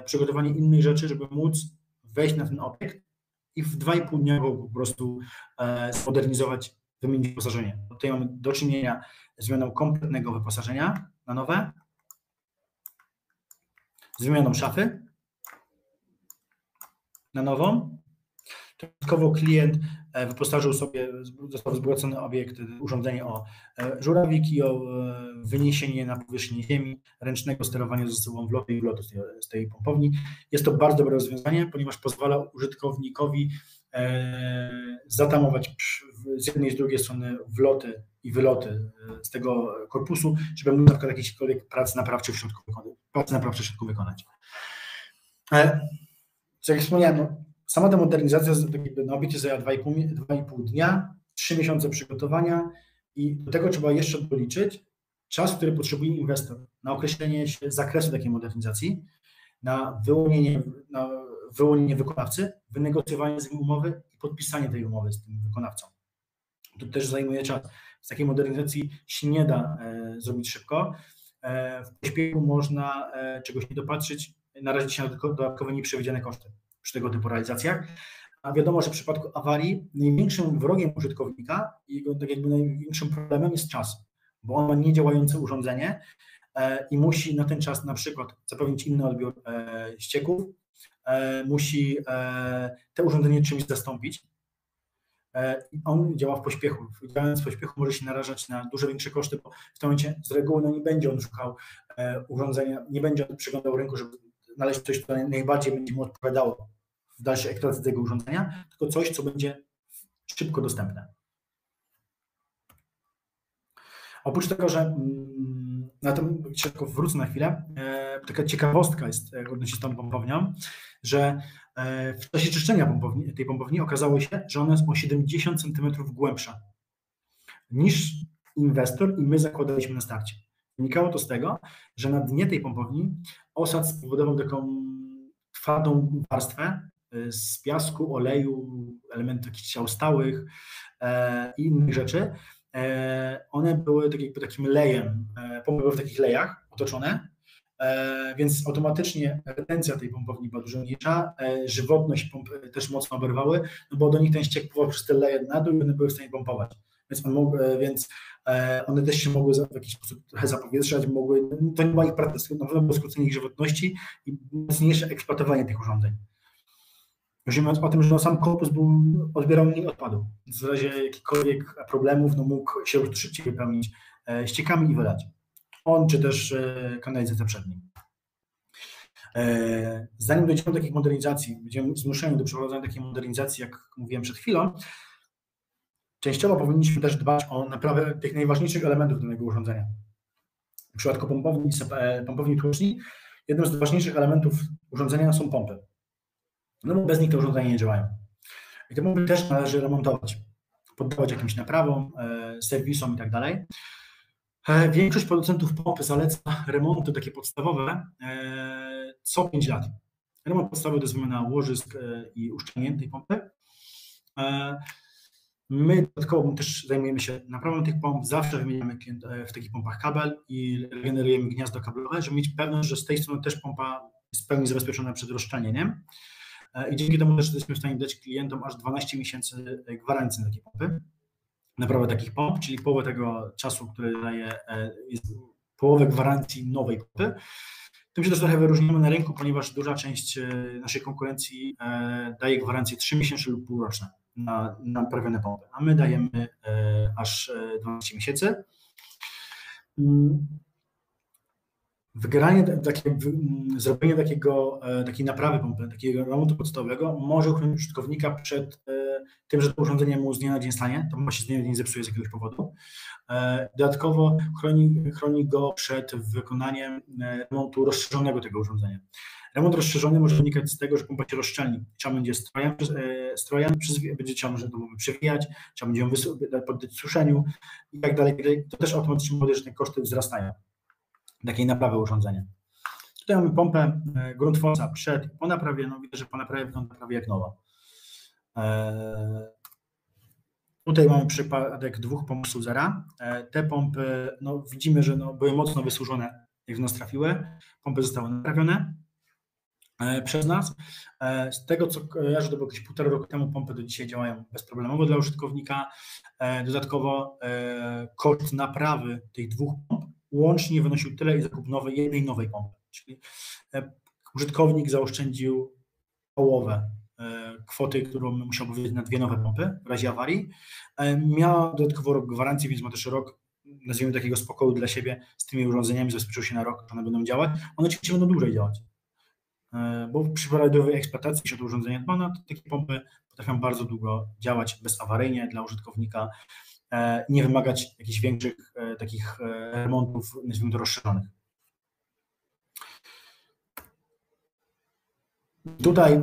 przygotowanie innych rzeczy, żeby móc wejść na ten obiekt i w 2,5 dnia go po prostu zmodernizować, wymienić wyposażenie. Tutaj mamy do czynienia z wymianą kompletnego wyposażenia na nowe, z wymianą szafy na nową. Dodatkowo klient wyposażył sobie, został wzbogacony obiekt, urządzenie o żurawiki, o wyniesienie na powierzchnię ziemi, ręcznego sterowania zasobą wlotu i wylotu z tej pompowni. Jest to bardzo dobre rozwiązanie, ponieważ pozwala użytkownikowi zatamować z jednej i z drugiej strony wloty i wyloty z tego korpusu, żeby mógł na przykład jakiekolwiek prace naprawcze w środku wykonać. Tak jak wspomniałem, sama ta modernizacja na obiekcie zajęła 2,5 dnia, 3 miesiące przygotowania i do tego trzeba jeszcze doliczyć czas, który potrzebuje inwestor na określenie się zakresu takiej modernizacji, na wyłonienie wykonawcy, wynegocjowanie z nim umowy i podpisanie tej umowy z tym wykonawcą. To też zajmuje czas. Z takiej modernizacji się nie da zrobić szybko. W pośpiechu można czegoś nie dopatrzyć, narazić się na dodatkowe nieprzewidziane koszty przy tego typu realizacjach. A wiadomo, że w przypadku awarii największym wrogiem użytkownika i jego tak jakby największym problemem jest czas, bo on ma niedziałające urządzenie i musi na ten czas na przykład zapewnić inny odbiór ścieków, musi te urządzenie czymś zastąpić. On działa w pośpiechu. Działając w pośpiechu może się narażać na dużo większe koszty, bo w tym momencie z reguły nie będzie on szukał urządzenia, nie będzie on przyglądał rynku, żeby znaleźć coś, co najbardziej będzie mu odpowiadało w dalszej eksploatacji tego urządzenia, tylko coś, co będzie szybko dostępne. Oprócz tego, że na tym tylko wrócę na chwilę, taka ciekawostka jest odnośnie z tą pompownią, że w czasie czyszczenia tej pompowni okazało się, że ona jest o 70 cm głębsza niż inwestor i my zakładaliśmy na starcie. Wynikało to z tego, że na dnie tej pompowni osad spowodował taką twardą warstwę z piasku, oleju, elementów jakichś ciał stałych i innych rzeczy. One były takim lejem, pompy były w takich lejach otoczone, więc automatycznie retencja tej pompowni była dużo mniejsza, żywotność pomp też mocno oberwały, no bo do nich ten ściek pływał przez te leje na dół i one były w stanie pompować. Więc one też się mogły w jakiś sposób trochę zapowietrzać, to nie była ich praca, na pewno było skrócenie ich żywotności i mocniejsze eksploatowanie tych urządzeń. Już mówiąc o tym, że sam korpus odbierał mniej odpadów, więc w razie jakichkolwiek problemów mógł się już szybciej wypełnić ściekami i wylać. On czy też kanalizacja przed nim. Zanim dojdziemy do takich modernizacji, będziemy zmuszeni do przeprowadzania takiej modernizacji, jak mówiłem przed chwilą, częściowo powinniśmy też dbać o naprawę tych najważniejszych elementów danego urządzenia. W przypadku pompowni tłoczni, jednym z ważniejszych elementów urządzenia są pompy. No bo bez nich te urządzenia nie działają. I te pompy też należy remontować, poddawać jakimś naprawom, serwisom i tak dalej. Większość producentów pompy zaleca remonty takie podstawowe co 5 lat. Remont podstawowy to jest wymiana łożysk i uszczelniętej pompy. My dodatkowo też zajmujemy się naprawą tych pomp, zawsze wymieniamy w takich pompach kabel i regenerujemy gniazdo kablowe, żeby mieć pewność, że z tej strony też pompa jest w pełni zabezpieczona przed rozszczelnieniem. I dzięki temu też jesteśmy w stanie dać klientom aż 12 miesięcy gwarancji na takie pompy. Naprawę takich pomp, czyli połowę tego czasu, który daje, jest połowę gwarancji nowej pompy. Tym się też trochę wyróżniamy na rynku, ponieważ duża część naszej konkurencji daje gwarancje 3-miesięczne lub półroczne na naprawione pompy, a my dajemy aż 12 miesięcy. Zrobienie takiej naprawy pompy, takiego remontu podstawowego może uchronić użytkownika przed tym, że to urządzenie mu z dnia na dzień stanie, to pompa się z dnia na dzień zepsuje z jakiegoś powodu. Dodatkowo chroni go przed wykonaniem remontu rozszerzonego tego urządzenia. Remont rozszerzony może wynikać z tego, że pompa się rozszczelni. Trzeba będzie będzie trzeba może to przewijać, trzeba będzie ją poddać suszeniu i tak dalej. To też automatycznie powoduje, że te koszty wzrastają takiej naprawy urządzenia. Tutaj mamy pompę Grundfossa przed i po naprawie. No widać, że po naprawie wygląda prawie jak nowa. Tutaj mamy przypadek 2 pomp Sulzera. Te pompy, no widzimy, że były mocno wysłużone, jak w nas trafiły. Pompy zostały naprawione przez nas. Z tego, co kojarzę, to było jakieś 1,5 roku temu, pompy do dzisiaj działają bezproblemowo dla użytkownika. Dodatkowo koszt naprawy tych 2 pomp łącznie wynosił tyle i zakup jednej nowej pompy. Czyli użytkownik zaoszczędził połowę kwoty, którą musiał wydać na 2 nowe pompy w razie awarii. Miał dodatkowo rok gwarancji, więc ma też rok, nazwijmy takiego spokoju dla siebie z tymi urządzeniami, zabezpieczył się na rok, że one będą działać. One oczywiście będą dłużej działać, bo przy prawidłowej eksploatacji, jeśli to urządzenie dbane, to takie pompy potrafią bardzo długo działać bezawaryjnie dla użytkownika, nie wymagać jakichś większych takich remontów, nazwijmy to rozszerzonych. Tutaj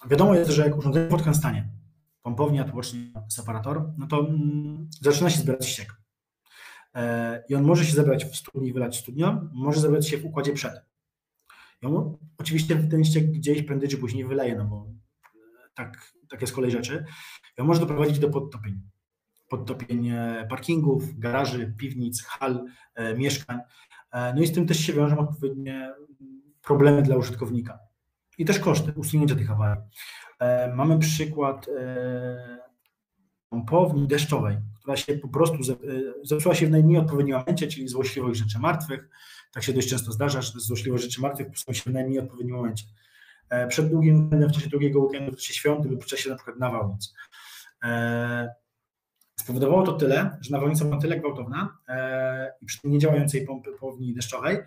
wiadomo jest, że jak urządzenie w spotkam stanie, pompownia, tłocznia, separator, no to zaczyna się zbierać ściek. I on może się zebrać w studni i wylać studnią, może zebrać się w układzie przed. I on oczywiście ten ściek gdzieś prędzej czy później wyleje, no bo tak jest kolej rzeczy. I on może doprowadzić do podtopień parkingów, garaży, piwnic, hal, mieszkań. No i z tym też się wiążą odpowiednie problemy dla użytkownika. I też koszty usunięcia tych awarii. Mamy przykład pompowni deszczowej, która się po prostu zepsuła się w najmniej odpowiednim momencie, czyli złośliwość rzeczy martwych. Tak się dość często zdarza, że złośliwość rzeczy martwych psują się w najmniej odpowiednim momencie. Przed długim weekendem, w czasie długiego weekendu, w czasie świąt lub w czasie na przykład nawałnic. Spowodowało to tyle, że nawałnica była tyle gwałtowna i przy tej niedziałającej pompowni deszczowej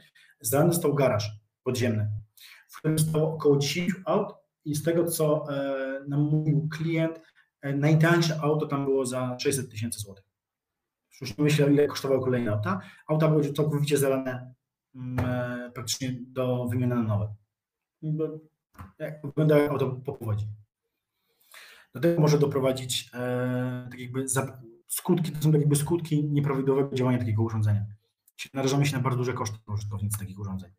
zdany został garaż podziemny, w którym stało około 10 aut i z tego, co nam mówił klient, najtańsze auto tam było za 600 000 złotych. Już nie myślę, ile kosztowały kolejne auta. Auta były całkowicie zalane praktycznie do wymiany na nowe. Wygląda jak auto po powodzi. Do tego może doprowadzić tak jakby skutki, to są tak jakby skutki nieprawidłowego działania takiego urządzenia. Narażamy się na bardzo duże koszty użytkownicy takich urządzeń.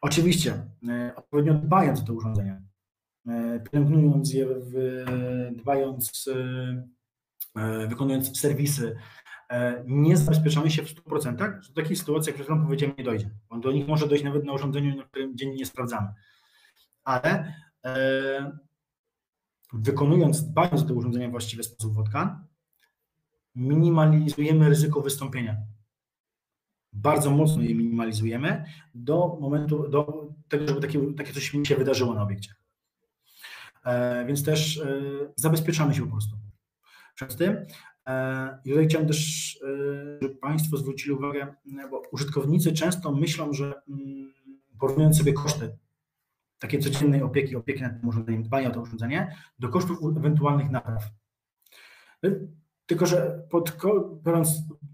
Oczywiście, odpowiednio dbając o te urządzenia, pielęgnując je, wykonując serwisy, nie zabezpieczamy się w 100%, że do takiej sytuacji, jak przed powiedziałem, nie dojdzie. Bo do nich może dojść nawet na urządzeniu, na którym dziennie nie sprawdzamy. Ale dbając o te urządzenia w właściwy sposób wodka, minimalizujemy ryzyko wystąpienia. Bardzo mocno je minimalizujemy do momentu, do tego, żeby takie coś się wydarzyło na obiekcie. Więc też zabezpieczamy się po prostu przed tym. I tutaj chciałem też, żeby Państwo zwrócili uwagę, bo użytkownicy często myślą, że porównując sobie koszty takiej codziennej opieki nad tym urządzeniem, dbania o to urządzenie, do kosztów ewentualnych napraw. Tylko że biorąc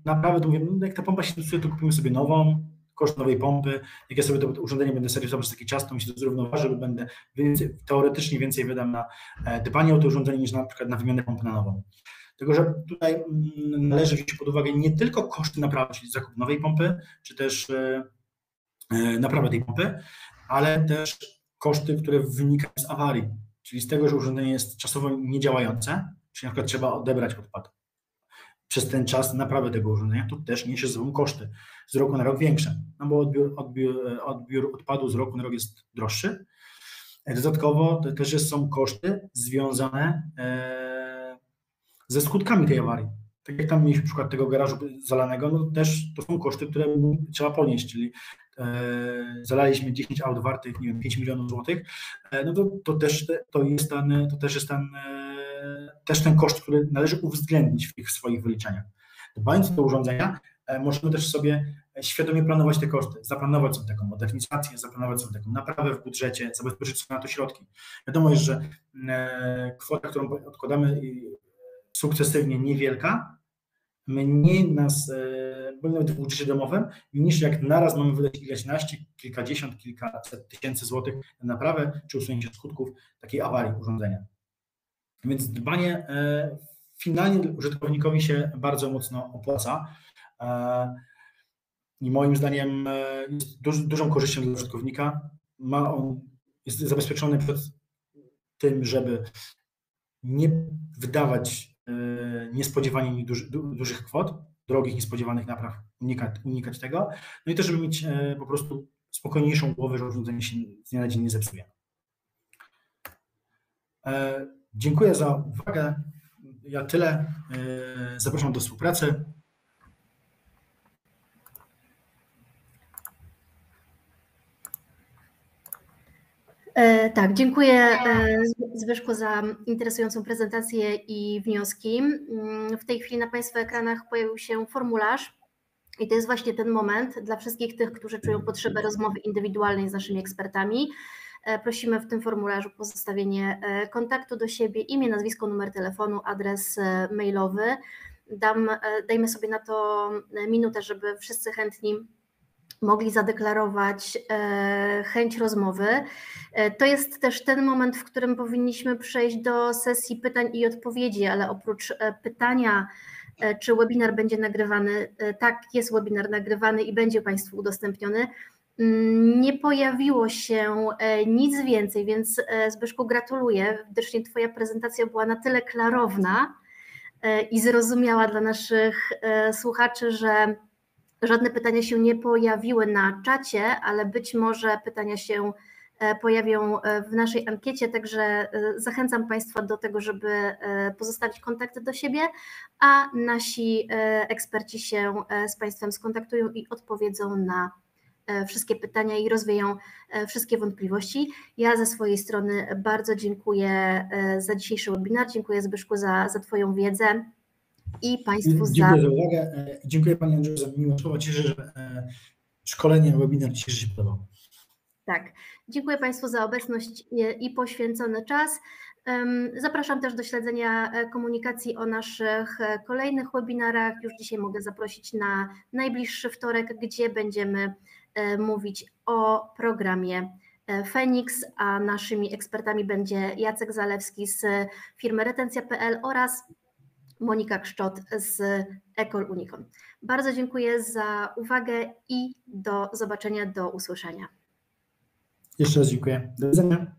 naprawę, to mówię, jak ta pompa się stosuje, to kupimy sobie nową, koszt nowej pompy. Jak ja sobie to urządzenie będę serwisować przez taki czas, to mi się to zrównoważy, bo będę teoretycznie więcej wydam na dbanie o to urządzenie niż na przykład na wymianę pompy na nową. Tylko że tutaj należy wziąć pod uwagę nie tylko koszty naprawy, czyli zakup nowej pompy, czy też naprawę tej pompy, ale też koszty, które wynikają z awarii, czyli z tego, że urządzenie jest czasowo niedziałające, czyli na przykład trzeba odebrać odpad. Przez ten czas naprawy tego urządzenia to też niesie ze sobą koszty z roku na rok większe, no bo odbiór odpadu z roku na rok jest droższy. Dodatkowo to też są koszty związane ze skutkami tej awarii. Tak jak tam mieliśmy przykład tego garażu zalanego, no też to są koszty, które trzeba ponieść, czyli zalaliśmy 10 aut wartych, nie wiem, 5 milionów złotych, no to też jest ten koszt, który należy uwzględnić w tych swoich wyliczeniach. Dbając o te urządzenia, możemy też sobie świadomie planować te koszty, zaplanować sobie taką modernizację, zaplanować sobie taką naprawę w budżecie, zabezpieczyć sobie na to środki. Wiadomo jest, że kwota, którą odkładamy sukcesywnie niewielka, bo nawet w budżecie domowym, niż jak naraz mamy wydać kilkanaście, kilkadziesiąt, kilkaset tysięcy złotych na naprawę czy usunięcie skutków takiej awarii urządzenia. Więc dbanie finalnie użytkownikowi się bardzo mocno opłaca i moim zdaniem jest dużą korzyścią dla użytkownika. Jest zabezpieczony przed tym, żeby nie wydawać niespodziewanie dużych kwot, drogich, niespodziewanych napraw, unikać tego, no i też, żeby mieć po prostu spokojniejszą głowę, że urządzenie się z dnia na dzień nie zepsuje. Dziękuję za uwagę. Ja tyle. Zapraszam do współpracy. Tak, dziękuję Zbyszku za interesującą prezentację i wnioski. W tej chwili na Państwa ekranach pojawił się formularz i to jest właśnie ten moment dla wszystkich tych, którzy czują potrzebę rozmowy indywidualnej z naszymi ekspertami. Prosimy w tym formularzu o pozostawienie kontaktu do siebie, imię, nazwisko, numer telefonu, adres mailowy. Dajmy sobie na to minutę, żeby wszyscy chętni mogli zadeklarować chęć rozmowy. To jest też ten moment, w którym powinniśmy przejść do sesji pytań i odpowiedzi, ale oprócz pytania, czy webinar będzie nagrywany, tak, jest webinar nagrywany i będzie Państwu udostępniony. Nie pojawiło się nic więcej, więc Zbyszku gratuluję. Widocznie Twoja prezentacja była na tyle klarowna i zrozumiała dla naszych słuchaczy, że żadne pytania się nie pojawiły na czacie, ale być może pytania się pojawią w naszej ankiecie, także zachęcam Państwa do tego, żeby pozostawić kontakty do siebie, a nasi eksperci się z Państwem skontaktują i odpowiedzą na wszystkie pytania i rozwieją wszystkie wątpliwości. Ja ze swojej strony bardzo dziękuję za dzisiejszy webinar, dziękuję Zbyszku za Twoją wiedzę i Państwu dziękuję za uwagę. Dziękuję Pani Andrzeju za miłe słowa. Cieszę się, że szkolenie, webinar dzisiejszy się podobał. Tak, dziękuję Państwu za obecność i poświęcony czas. Zapraszam też do śledzenia komunikacji o naszych kolejnych webinarach. Już dzisiaj mogę zaprosić na najbliższy wtorek, gdzie będziemy mówić o programie Feniks, a naszymi ekspertami będzie Jacek Zalewski z firmy Retencja.pl oraz Monika Kszczot z Ecole Unicon. Bardzo dziękuję za uwagę i do zobaczenia, do usłyszenia. Jeszcze raz dziękuję. Do widzenia.